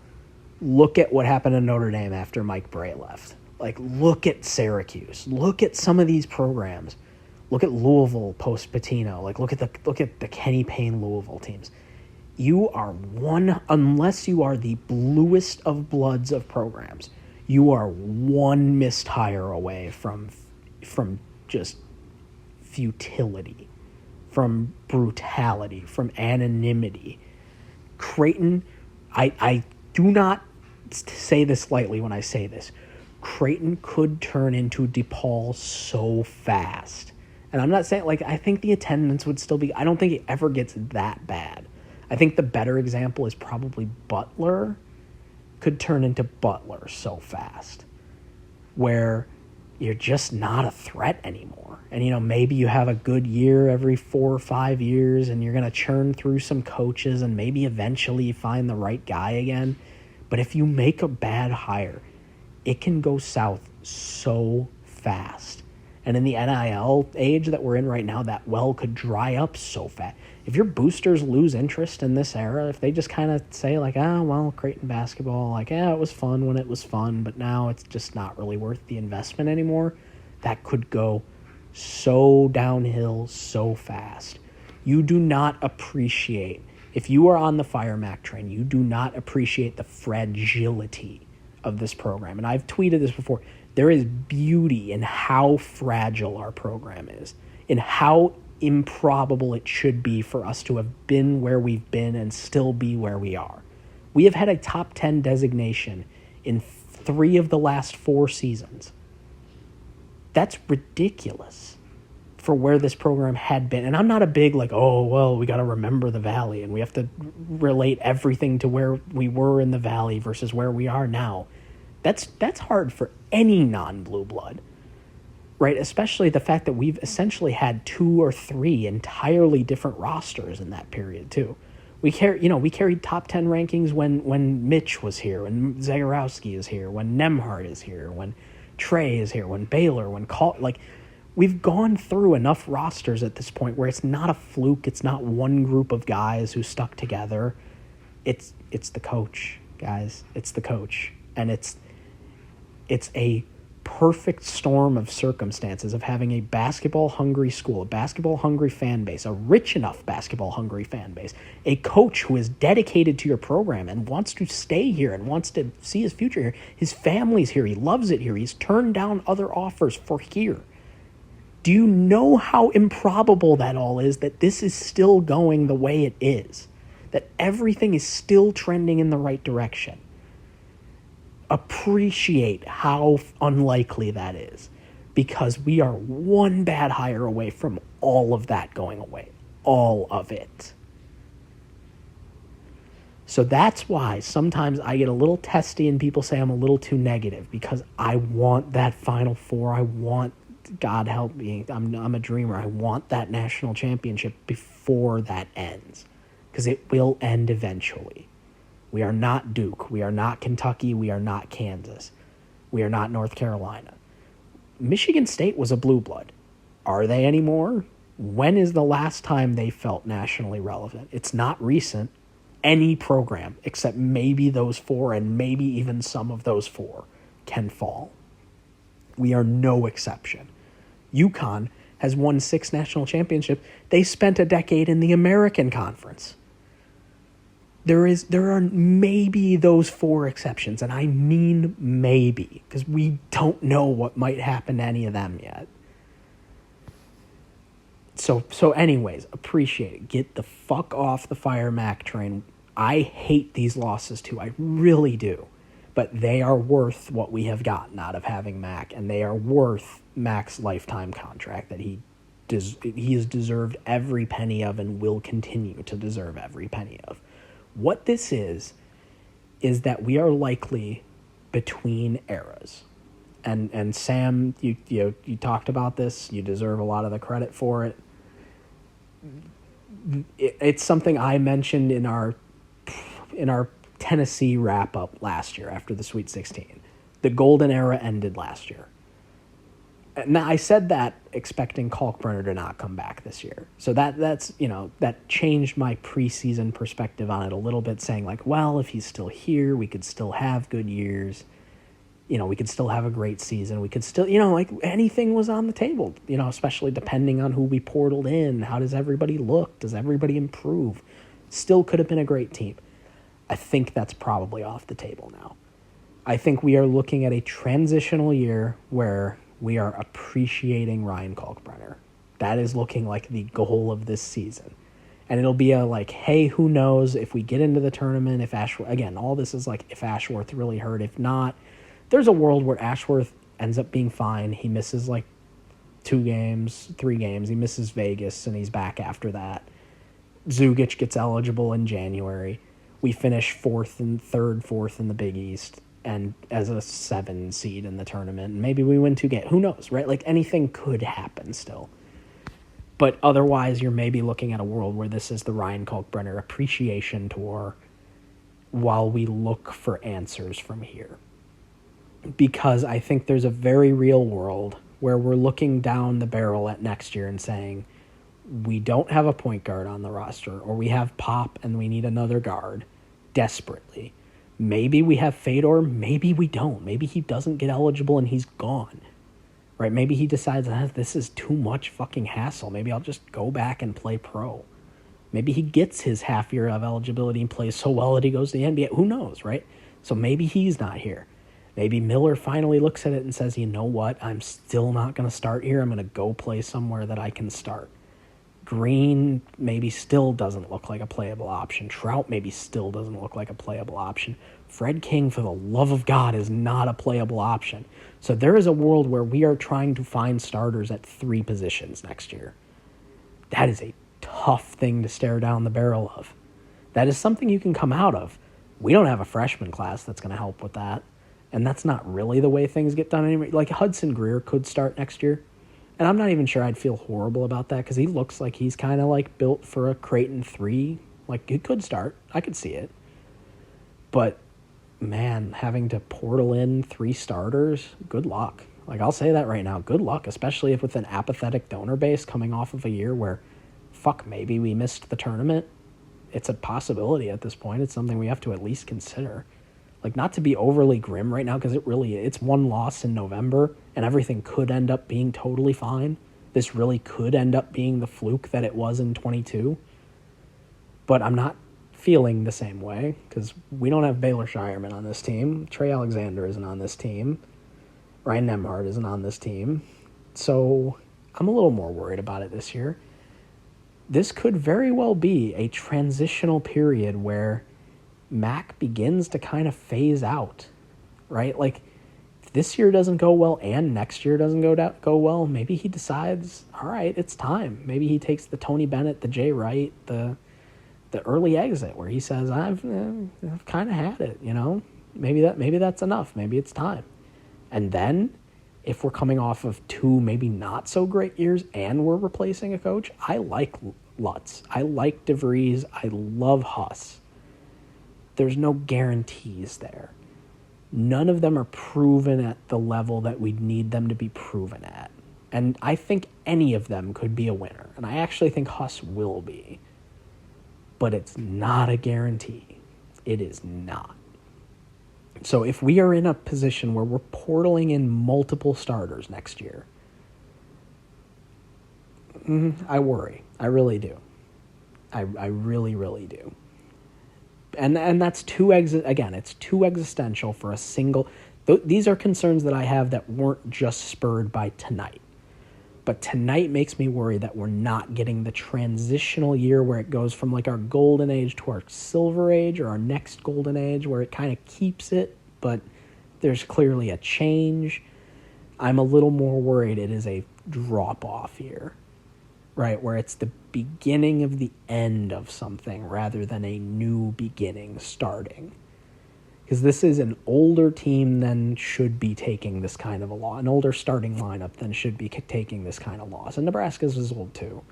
Look at what happened to Notre Dame after Mike Bray left. Look at Syracuse. Look at some of these programs. Look at Louisville post Pitino. Look at the Kenny Payne Louisville teams. You are unless you are the bluest of bloods of programs, you are one missed hire away from just futility, from brutality, from anonymity. Creighton, I do not say this lightly when I say this. Creighton could turn into DePaul so fast. And I'm not saying, I think the attendance would still be, I don't think it ever gets that bad. I think the better example is probably Butler could turn into Butler so fast, where you're just not a threat anymore. And, maybe you have a good year every 4 or 5 years and you're going to churn through some coaches and maybe eventually you find the right guy again. But if you make a bad hire, it can go south so fast. And in the NIL age that we're in right now, that well could dry up so fast. If your boosters lose interest in this era, if they just kind of say like, Creighton basketball, like, it was fun when it was fun, but now it's just not really worth the investment anymore, that could go so downhill so fast. You do not appreciate, if you are on the Fire Mac train, you do not appreciate the fragility of this program. And I've tweeted this before. There is beauty in how fragile our program is, in how improbable it should be for us to have been where we've been and still be where we are. We have had a top 10 designation in 3 of the last 4 seasons. That's ridiculous for where this program had been. And I'm not a big we got to remember the Valley and we have to relate everything to where we were in the Valley versus where we are now. That's hard for any non-blue blood, right? Especially the fact that we've essentially had 2 or 3 entirely different rosters in that period too. We carried top 10 rankings when Mitch was here, when Zagorowski is here, when Nemhard is here, when Trey is here, when Baylor, when we've gone through enough rosters at this point where it's not a fluke. It's not one group of guys who stuck together. It's the coach, guys. It's the coach, and it's a perfect storm of circumstances of having a basketball-hungry school, a basketball-hungry fan base, a rich enough basketball-hungry fan base, a coach who is dedicated to your program and wants to stay here and wants to see his future here. His family's here. He loves it here. He's turned down other offers for here. Do you know how improbable that all is, that this is still going the way it is, that everything is still trending in the right direction? Appreciate how unlikely that is, because we are one bad hire away from all of that going away. All of it. So that's why sometimes I get a little testy and people say I'm a little too negative, because I want that Final Four. I want, God help me, I'm a dreamer. I want that national championship before that ends, because it will end eventually. We are not Duke. We are not Kentucky. We are not Kansas. We are not North Carolina. Michigan State was a blue blood. Are they anymore? When is the last time they felt nationally relevant? It's not recent. Any program, except maybe those 4 and maybe even some of those 4, can fall. We are no exception. UConn has won 6 national championships. They spent a decade in the American Conference. There are maybe those 4 exceptions, and I mean maybe, because we don't know what might happen to any of them yet. So anyways, appreciate it. Get the fuck off the Fire Mac train. I hate these losses too. I really do. But they are worth what we have gotten out of having Mac, and they are worth Mac's lifetime contract that he has deserved every penny of and will continue to deserve every penny of. What this is that we are likely between eras. And Sam, you talked about this. You deserve a lot of the credit for it. It's something I mentioned in our Tennessee wrap-up last year after the Sweet 16. The golden era ended last year. Now, I said that expecting Kalkbrenner to not come back this year. So that's that changed my preseason perspective on it a little bit, saying like, well, if he's still here, we could still have good years. We could still have a great season. We could still, anything was on the table, especially depending on who we portaled in. How does everybody look? Does everybody improve? Still could have been a great team. I think that's probably off the table now. I think we are looking at a transitional year where we are appreciating Ryan Kalkbrenner. That is looking like the goal of this season. And it'll be hey, who knows if we get into the tournament, if Ashworth, again, all this is if Ashworth really hurt. If not, there's a world where Ashworth ends up being fine. He misses 2 games, 3 games. He misses Vegas, and he's back after that. Zugic gets eligible in January. We finish fourth in the Big East, and as a 7 seed in the tournament. And maybe we win 2 games. Who knows, right? Like, anything could happen still. But otherwise, you're maybe looking at a world where this is the Ryan Kalkbrenner appreciation tour while we look for answers from here. Because I think there's a very real world where we're looking down the barrel at next year and saying, we don't have a point guard on the roster, or we have Pop and we need another guard desperately. Maybe we have Fedor, maybe we don't. Maybe he doesn't get eligible and he's gone. Right? Maybe he decides, this is too much fucking hassle. Maybe I'll just go back and play pro. Maybe he gets his half year of eligibility and plays so well that he goes to the NBA. Who knows, right? So maybe he's not here. Maybe Miller finally looks at it and says, you know what? I'm still not going to start here. I'm going to go play somewhere that I can start. Green maybe still doesn't look like a playable option. Trout maybe still doesn't look like a playable option. Fred King, for the love of God, is not a playable option. So there is a world where we are trying to find starters at 3 positions next year. That is a tough thing to stare down the barrel of. That is something you can come out of. We don't have a freshman class that's going to help with that. And that's not really the way things get done anymore. Like, Hudson Greer could start next year. And I'm not even sure I'd feel horrible about that because he looks like he's kind of like built for a Creighton 3. Like, he could start. I could see it. But, man, having to portal in 3 starters, good luck. Like, I'll say that right now. Good luck, especially if with an apathetic donor base coming off of a year where, maybe we missed the tournament. It's a possibility at this point. It's something we have to at least consider. Like, not to be overly grim right now, because it's 1 loss in November, and everything could end up being totally fine. This really could end up being the fluke that it was in 22. But I'm not feeling the same way, because we don't have Baylor Shireman on this team. Trey Alexander isn't on this team. Ryan Nembhard isn't on this team. So I'm a little more worried about it this year. This could very well be a transitional period where Mac begins to kind of phase out, right? Like, if this year doesn't go well and next year doesn't go well, maybe he decides, all right, it's time. Maybe he takes the Tony Bennett, the Jay Wright, the early exit where he says, I've kind of had it, you know? Maybe that's enough. Maybe it's time. And then, if we're coming off of 2 maybe not so great years and we're replacing a coach, I like Lutz. I like DeVries. I love Huss. There's no guarantees there. None of them are proven at the level that we need them to be proven at. And I think any of them could be a winner. And I actually think Huss will be. But it's not a guarantee. It is not. So if we are in a position where we're portaling in multiple starters next year, I worry. I really do. I really, really do. And that's it's too existential for a single. These are concerns that I have that weren't just spurred by tonight. But tonight makes me worry that we're not getting the transitional year where it goes from like our golden age to our silver age, or our next golden age where it kind of keeps it, but there's clearly a change. I'm a little more worried it is a drop-off year, right, where it's the beginning of the end of something rather than a new beginning starting. Because this is an older team than should be taking this kind of a loss. An older starting lineup than should be taking this kind of loss. And Nebraska's is old too.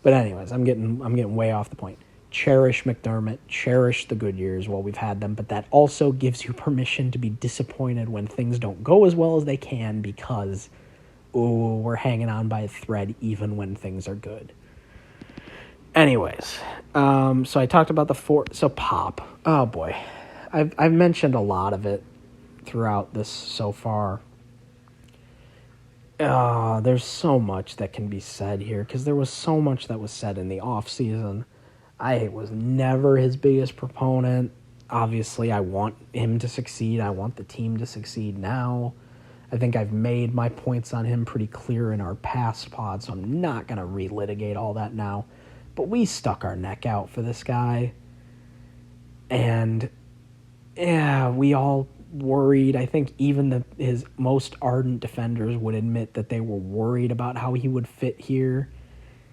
But anyways, I'm getting way off the point. Cherish McDermott. Cherish the good years while we've had them. But that also gives you permission to be disappointed when things don't go as well as they can because, we're hanging on by a thread even when things are good. Anyways, so I talked about so Pop. Oh boy. I've mentioned a lot of it throughout this so far. There's so much that can be said here because there was so much that was said in the offseason. I was never his biggest proponent. Obviously, I want him to succeed. I want the team to succeed now. I think I've made my points on him pretty clear in our past pod, so I'm not going to relitigate all that now. But we stuck our neck out for this guy. And yeah, we all worried. I think even his most ardent defenders would admit that they were worried about how he would fit here.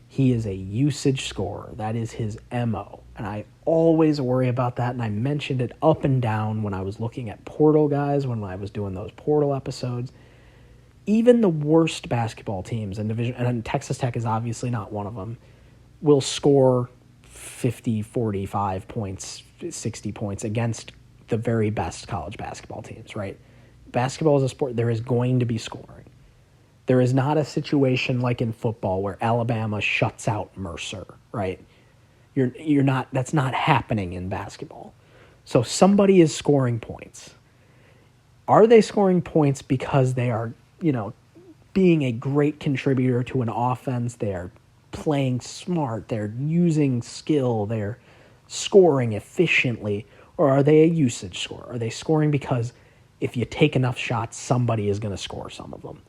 He is a usage scorer. That is his MO. And I always worry about that, and I mentioned it up and down when I was looking at Portal guys, when I was doing those Portal episodes. Even the worst basketball teams in division, and Texas Tech is obviously not one of them, will score 50, 45 points, 60 points against the very best college basketball teams, right? Basketball is a sport. There is going to be scoring. There is not a situation like in football where Alabama shuts out Mercer, right? You're not. That's not happening in basketball. So somebody is scoring points. Are they scoring points because they are, being a great contributor to an offense? They're playing smart. They're using skill. They're scoring efficiently. Or are they a usage scorer? Are they scoring because if you take enough shots, somebody is going to score some of them?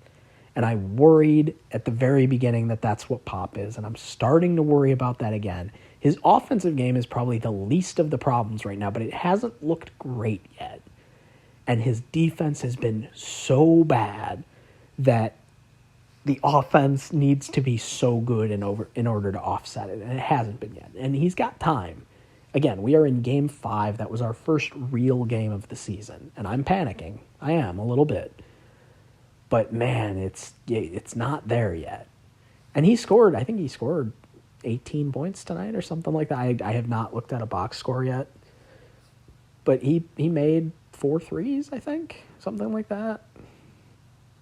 And I worried at the very beginning that that's what Pop is, and I'm starting to worry about that again. His offensive game is probably the least of the problems right now, but it hasn't looked great yet. And his defense has been so bad that the offense needs to be so good in order to offset it, and it hasn't been yet. And he's got time. Again, we are in Game 5. That was our first real game of the season, and I'm panicking. I am, a little bit. But, man, it's not there yet. And I think he scored 18 points tonight or something like that. I have not looked at a box score yet. But he made 4 threes, I think, something like that.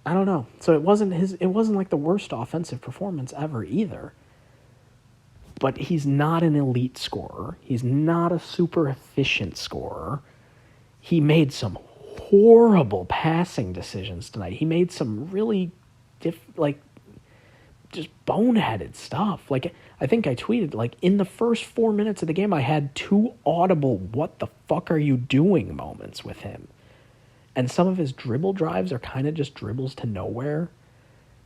I don't know. So it wasn't like the worst offensive performance ever either. But he's not an elite scorer. He's not a super efficient scorer. He made some horrible passing decisions tonight. He made some really just boneheaded stuff. Like, I think I tweeted, like, in the first 4 minutes of the game, I had 2 audible "what the fuck are you doing" moments with him. And some of his dribble drives are kind of just dribbles to nowhere,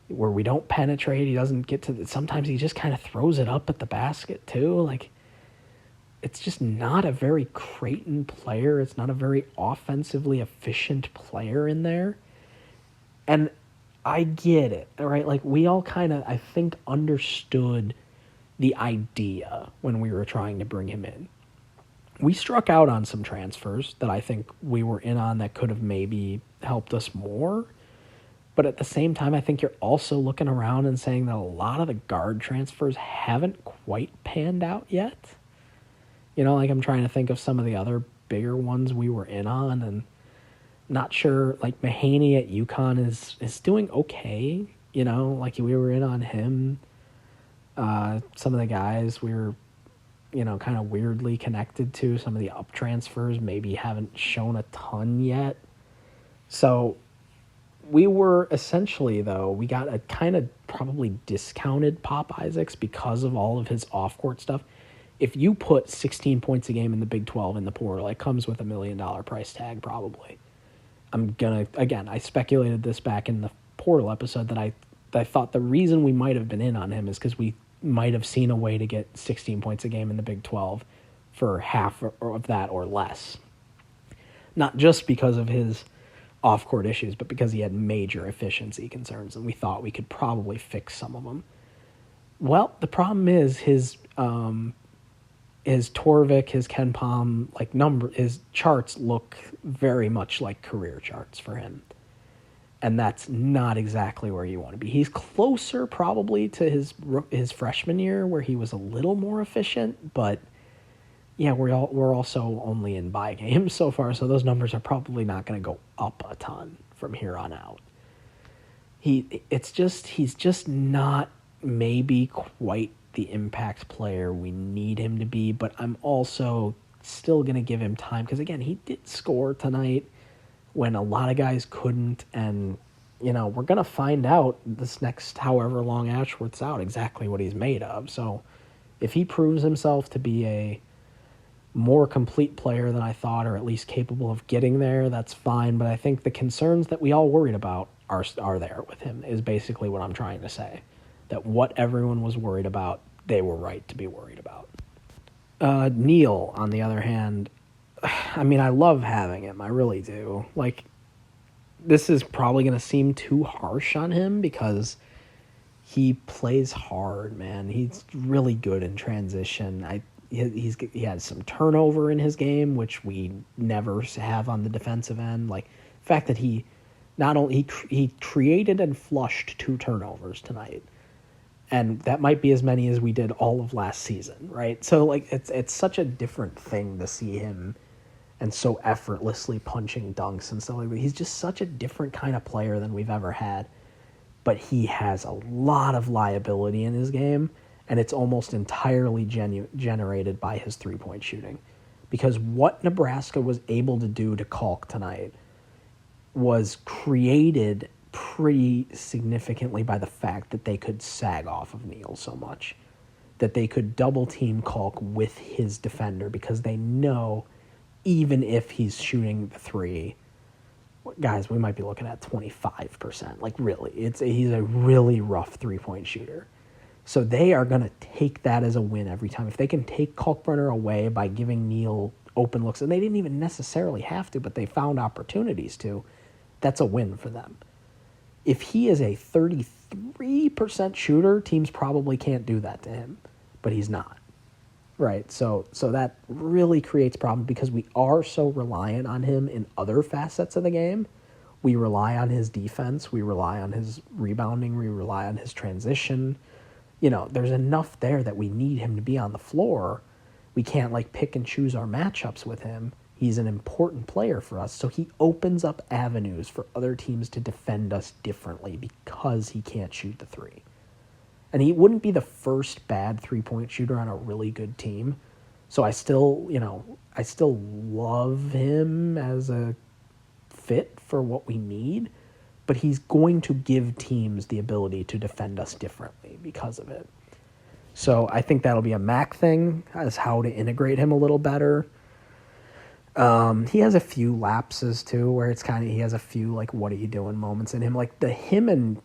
where we don't penetrate. He doesn't get to sometimes he just kind of throws it up at the basket too. Like, it's just not a very Creighton player. It's not a very offensively efficient player in there. And I get it, all right? Like, we all kind of, I think, understood the idea when we were trying to bring him in. We struck out on some transfers that I think we were in on that could have maybe helped us more. But at the same time, I think you're also looking around and saying that a lot of the guard transfers haven't quite panned out yet. Like, I'm trying to think of some of the other bigger ones we were in on, and not sure, like, Mahaney at UConn is doing okay. Like, we were in on him. Some of the guys we were, kind of weirdly connected to. Some of the up transfers maybe haven't shown a ton yet. So we were essentially, though, we got a kind of probably discounted Pop Isaacs because of all of his off-court stuff. If you put 16 points a game in the Big 12 in the portal, it comes with $1 million price tag probably. I speculated this back in the portal episode that I thought the reason we might have been in on him is because we might have seen a way to get 16 points a game in the Big 12 for half of that or less. Not just because of his off-court issues, but because he had major efficiency concerns, and we thought we could probably fix some of them. Well, the problem is his Torvik, his Ken Pom, his charts look very much like career charts for him. And that's not exactly where you want to be. He's closer probably to his freshman year where he was a little more efficient, but yeah, we're also only in bye games so far, so those numbers are probably not going to go up a ton from here on out. He's just not maybe quite the impact player we need him to be, but I'm also still going to give him time because, again, he did score tonight when a lot of guys couldn't, and, we're going to find out this next however long Ashworth's out exactly what he's made of. So if he proves himself to be a more complete player than I thought, or at least capable of getting there, that's fine, but I think the concerns that we all worried about are there with him, is basically what I'm trying to say. That what everyone was worried about, they were right to be worried about. Neil, on the other hand, I mean, I love having him. I really do. Like, this is probably going to seem too harsh on him because He plays hard, man. He's really good in transition. He has some turnover in his game, which we never have on the defensive end. Like the fact that he not only he created and flushed 2 turnovers tonight, and that might be as many as we did all of last season, right? So like it's such a different thing to see him and so effortlessly punching dunks and stuff like that. He's just such a different kind of player than we've ever had. But he has a lot of liability in his game, and it's almost entirely generated by his three-point shooting. Because what Nebraska was able to do to Kalk tonight was created pretty significantly by the fact that they could sag off of Neal so much. That they could double-team Kalk with his defender because they know even if he's shooting the three, guys, we might be looking at 25%. Like, really, he's a really rough three-point shooter. So they are going to take that as a win every time. If they can take Kalkbrenner away by giving Neal open looks, and they didn't even necessarily have to, but they found opportunities to, that's a win for them. If he is a 33% shooter, teams probably can't do that to him, but he's not. Right, so that really creates problems because we are so reliant on him in other facets of the game. We rely on his defense. We rely on his rebounding. We rely on his transition. You know, there's enough there that we need him to be on the floor. We can't, like, pick and choose our matchups with him. He's an important player for us, so he opens up avenues for other teams to defend us differently because he can't shoot the three. And he wouldn't be the first bad three-point shooter on a really good team. So I still love him as a fit for what we need. But he's going to give teams the ability to defend us differently because of it. So I think that'll be a Mac thing, as how to integrate him a little better. He has a few lapses, too, where it's kind of, he has a few, like, what are you doing moments in him. Like, him and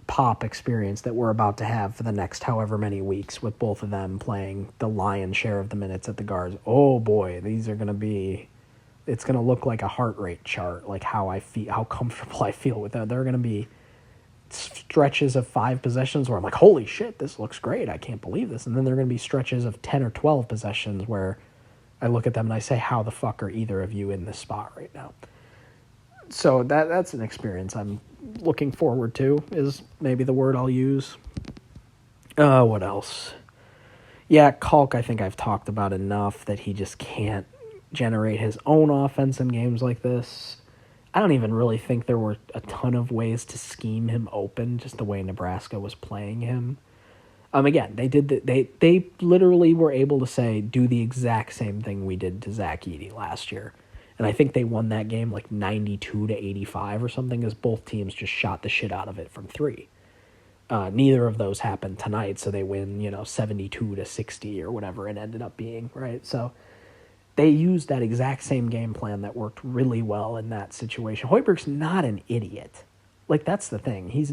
Pop experience that we're about to have for the next however many weeks with both of them playing the lion's share of the minutes at the guards. Oh boy, these are going to be, it's going to look like a heart rate chart, like how I feel, how comfortable I feel with that. There are going to be stretches of 5 possessions where I'm like, holy shit, this looks great. I can't believe this. And then there are going to be stretches of 10 or 12 possessions where I look at them and I say, how the fuck are either of you in this spot right now? So that's an experience I'm looking forward to, is maybe the word I'll use. What else? Yeah, Kalk, I think I've talked about enough that he just can't generate his own offense in games like this. I don't even really think there were a ton of ways to scheme him open, just the way Nebraska was playing him. Again, they literally were able to say, do the exact same thing we did to Zach Edey last year. And I think they won that game like 92-85 or something, as both teams just shot the shit out of it from 3. Neither of those happened tonight, so they win, 72-60 or whatever it ended up being, right? So they used that exact same game plan that worked really well in that situation. Hoiberg's not an idiot. Like, that's the thing. He's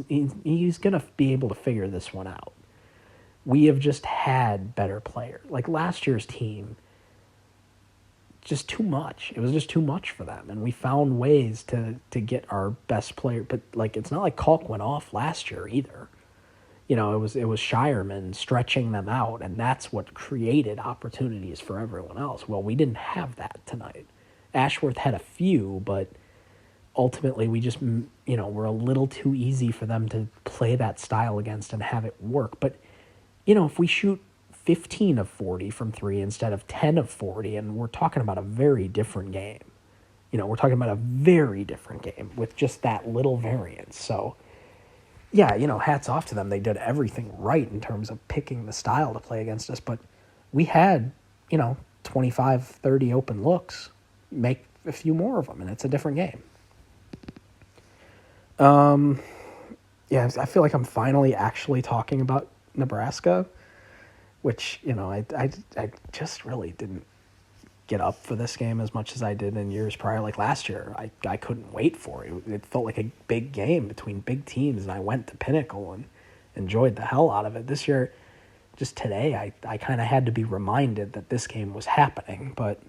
going to be able to figure this one out. We have just had better players. Like, last year's team, just too much. It was just too much for them, and we found ways to get our best player. But like, it's not like Kalk went off last year either. It was Shireman stretching them out, and that's what created opportunities for everyone else. Well, we didn't have that tonight. Ashworth had a few, but ultimately we just we're a little too easy for them to play that style against and have it work. But if we shoot 15 of 40 from 3 instead of 10 of 40, and we're talking about a very different game. We're talking about a very different game with just that little variance. So, yeah, hats off to them. They did everything right in terms of picking the style to play against us, but we had, 25, 30 open looks. Make a few more of them, and it's a different game. Yeah, I feel like I'm finally actually talking about Nebraska, which, I just really didn't get up for this game as much as I did in years prior. Like last year, I couldn't wait for it. It felt like a big game between big teams, and I went to Pinnacle and enjoyed the hell out of it. This year, just today, I kind of had to be reminded that this game was happening. But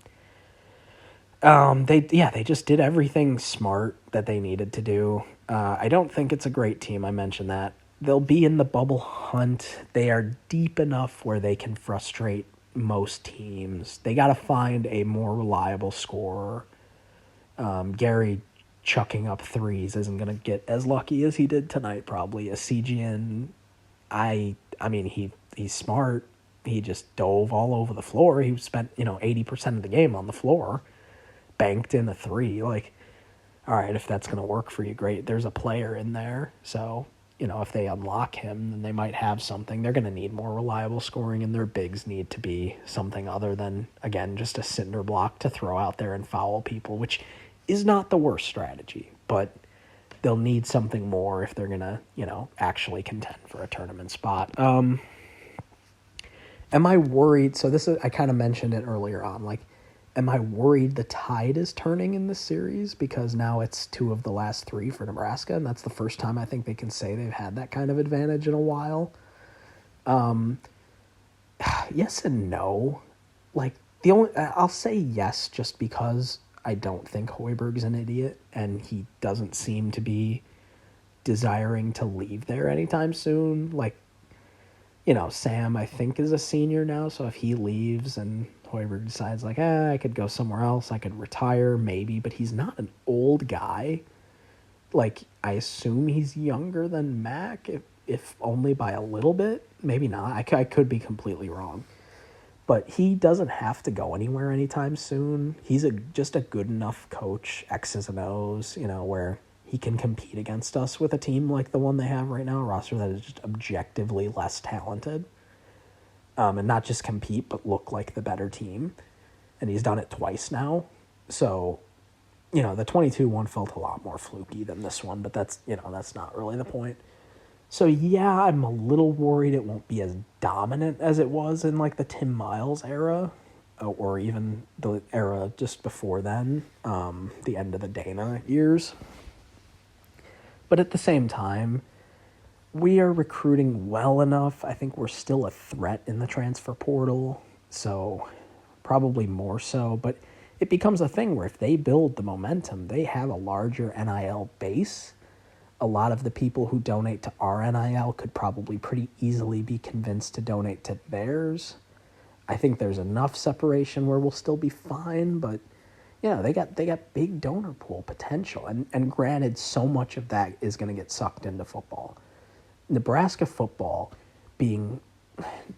they just did everything smart that they needed to do. I don't think it's a great team. I mentioned that. they'll be in the bubble hunt. They are deep enough where they can frustrate most teams. They got to find a more reliable scorer. Gary chucking up threes isn't going to get as lucky as he did tonight, probably. Dissection, I mean, he's smart. He just dove all over the floor. He spent, 80% of the game on the floor, banked in a three. Like, all right, if that's going to work for you, great. There's a player in there. So, if they unlock him, then they might have something. They're going to need more reliable scoring, and their bigs need to be something other than, again, just a cinder block to throw out there and foul people, which is not the worst strategy. But they'll need something more if they're going to, actually contend for a tournament spot. Am I worried? So I kind of mentioned it earlier on, like, am I worried the tide is turning in this series? Because now it's 2 of the last 3 for Nebraska, and that's the first time I think they can say they've had that kind of advantage in a while. Yes and no. Like, I'll say yes just because I don't think Hoiberg's an idiot, and he doesn't seem to be desiring to leave there anytime soon. Like, Sam, I think, is a senior now, so if he leaves and Hoiberg decides, like, I could go somewhere else, I could retire, maybe, but he's not an old guy. Like, I assume he's younger than Mac, if only by a little bit. Maybe not. I could be completely wrong. But he doesn't have to go anywhere anytime soon. He's just a good enough coach, X's and O's, where he can compete against us with a team like the one they have right now, a roster that is just objectively less talented. And not just compete, but look like the better team. And he's done it twice now. So, the 22-1 felt a lot more fluky than this one, but that's not really the point. So, yeah, I'm a little worried it won't be as dominant as it was in, like, the Tim Miles era, or even the era just before then, the end of the Dana years. But at the same time, we are recruiting well enough. I think we're still a threat in the transfer portal, so probably more so. But it becomes a thing where if they build the momentum, they have a larger NIL base. A lot of the people who donate to our NIL could probably pretty easily be convinced to donate to theirs. I think there's enough separation where we'll still be fine, but they got big donor pool potential. And granted, so much of that is going to get sucked into football. Nebraska football being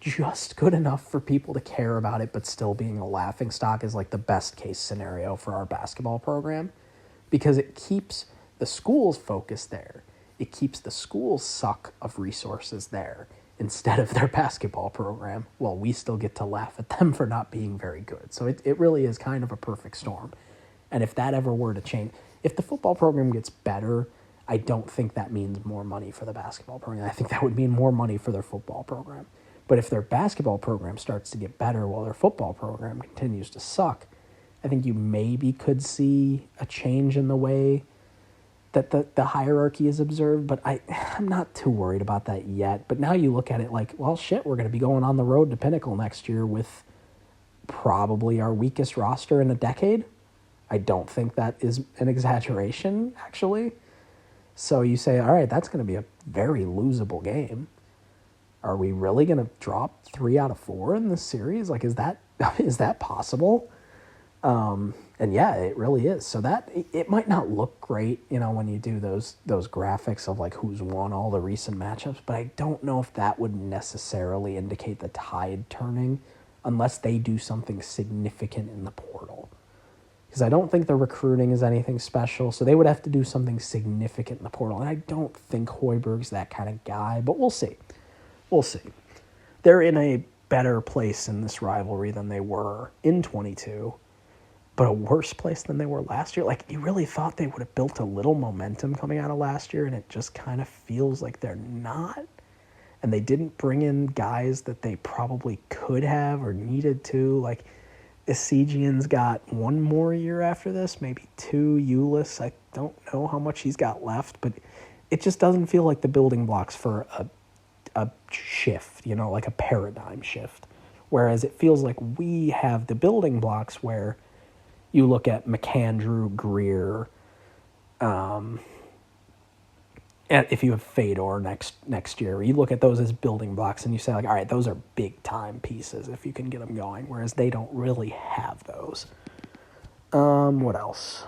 just good enough for people to care about it, but still being a laughingstock is like the best case scenario for our basketball program, because it keeps the schools focused there. It keeps the schools' suck of resources there instead of their basketball program, while we still get to laugh at them for not being very good. So it really is kind of a perfect storm. And if that ever were to change, if the football program gets better, I don't think that means more money for the basketball program. I think that would mean more money for their football program. But if their basketball program starts to get better while their football program continues to suck, I think you maybe could see a change in the way that the hierarchy is observed. But I'm not too worried about that yet. But now you look at it like, well, shit, we're going to be going on the road to Pinnacle next year with probably our weakest roster in a decade. I don't think that is an exaggeration, actually. So you say, all right, that's going to be a very losable game. Are we really going to drop 3 out of 4 in this series? Like, is that possible? And yeah, it really is. So that it might not look great, when you do those graphics of like who's won all the recent matchups, but I don't know if that would necessarily indicate the tide turning unless they do something significant in the portal. Because I don't think the recruiting is anything special, so they would have to do something significant in the portal. And I don't think Hoiberg's that kind of guy, but we'll see. We'll see. They're in a better place in this rivalry than they were in 22, but a worse place than they were last year. Like, you really thought they would have built a little momentum coming out of last year, and it just kind of feels like they're not. And they didn't bring in guys that they probably could have or needed to. Like, Esigian's got 1 more year after this, maybe 2. Ulyss, I don't know how much he's got left, but it just doesn't feel like the building blocks for a shift, like a paradigm shift. Whereas it feels like we have the building blocks where you look at McAndrew, Greer, And if you have Fedor next year, you look at those as building blocks and you say, like, all right, those are big time pieces if you can get them going, whereas they don't really have those. What else?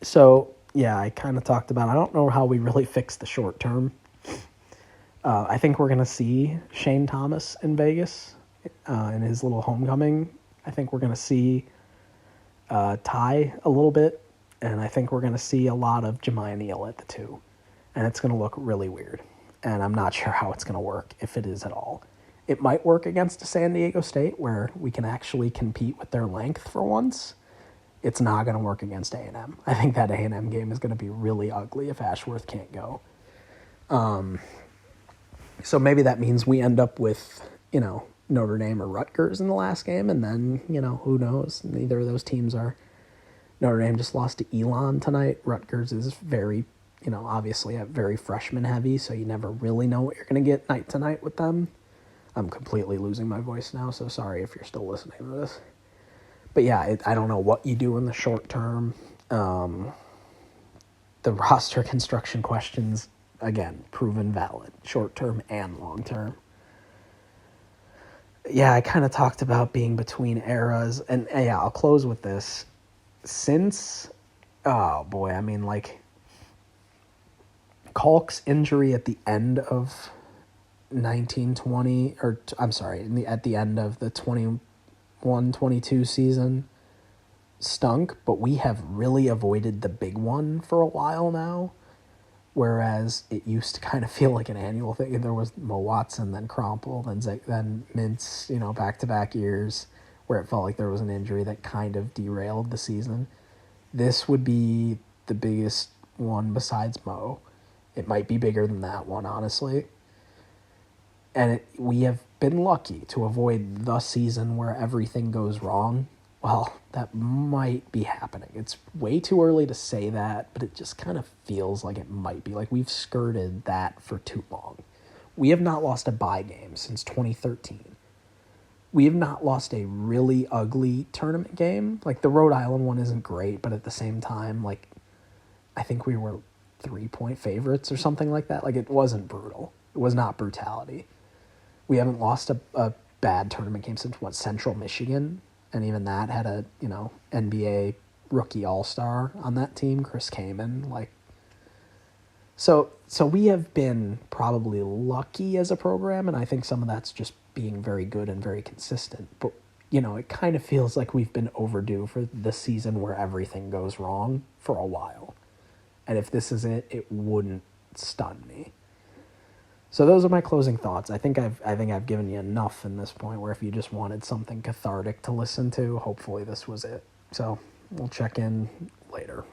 So, yeah, I kind of talked about, I don't know how we really fix the short term. I think we're going to see Shane Thomas in Vegas in his little homecoming. I think we're going to see Ty a little bit, and I think we're going to see a lot of Jemiah Neal at the 2. And it's going to look really weird. And I'm not sure how it's going to work, if it is at all. It might work against a San Diego State, where we can actually compete with their length for once. It's not going to work against A&M. I think that A&M game is going to be really ugly if Ashworth can't go. So maybe that means we end up with, Notre Dame or Rutgers in the last game, and then, who knows? Neither of those teams are. Notre Dame just lost to Elon tonight. Rutgers is very, obviously very freshman heavy, so you never really know what you're going to get night to night with them. I'm completely losing my voice now, so sorry if you're still listening to this. But yeah, I don't know what you do in the short term. The roster construction questions, again, proven valid, short term and long term. Yeah, I kind of talked about being between eras, and yeah, I'll close with this. Since, Kalk's injury at the end of 1920, at the end of the 21-22 season stunk, but we have really avoided the big one for a while now, whereas it used to kind of feel like an annual thing. There was Mo Watson, then Krompel, then Mintz, back-to-back years where it felt like there was an injury that kind of derailed the season. This would be the biggest one besides Mo. It might be bigger than that one, honestly. And we have been lucky to avoid the season where everything goes wrong. Well, that might be happening. It's way too early to say that, but it just kind of feels like it might be. Like we've skirted that for too long. We have not lost a bye game since 2013. We have not lost a really ugly tournament game. Like the Rhode Island one isn't great, but at the same time, I think we were 3-point favorites or something like that. It wasn't brutal. It was not brutality. We haven't lost a bad tournament game since, Central Michigan? And even that had a, NBA rookie all-star on that team, Chris Kaman. So we have been probably lucky as a program, and I think some of that's just being very good and very consistent. But, it kind of feels like we've been overdue for the season where everything goes wrong for a while. And if this is it, it wouldn't stun me. So those are my closing thoughts. I think I've given you enough in this point where if you just wanted something cathartic to listen to, hopefully this was it. So we'll check in later.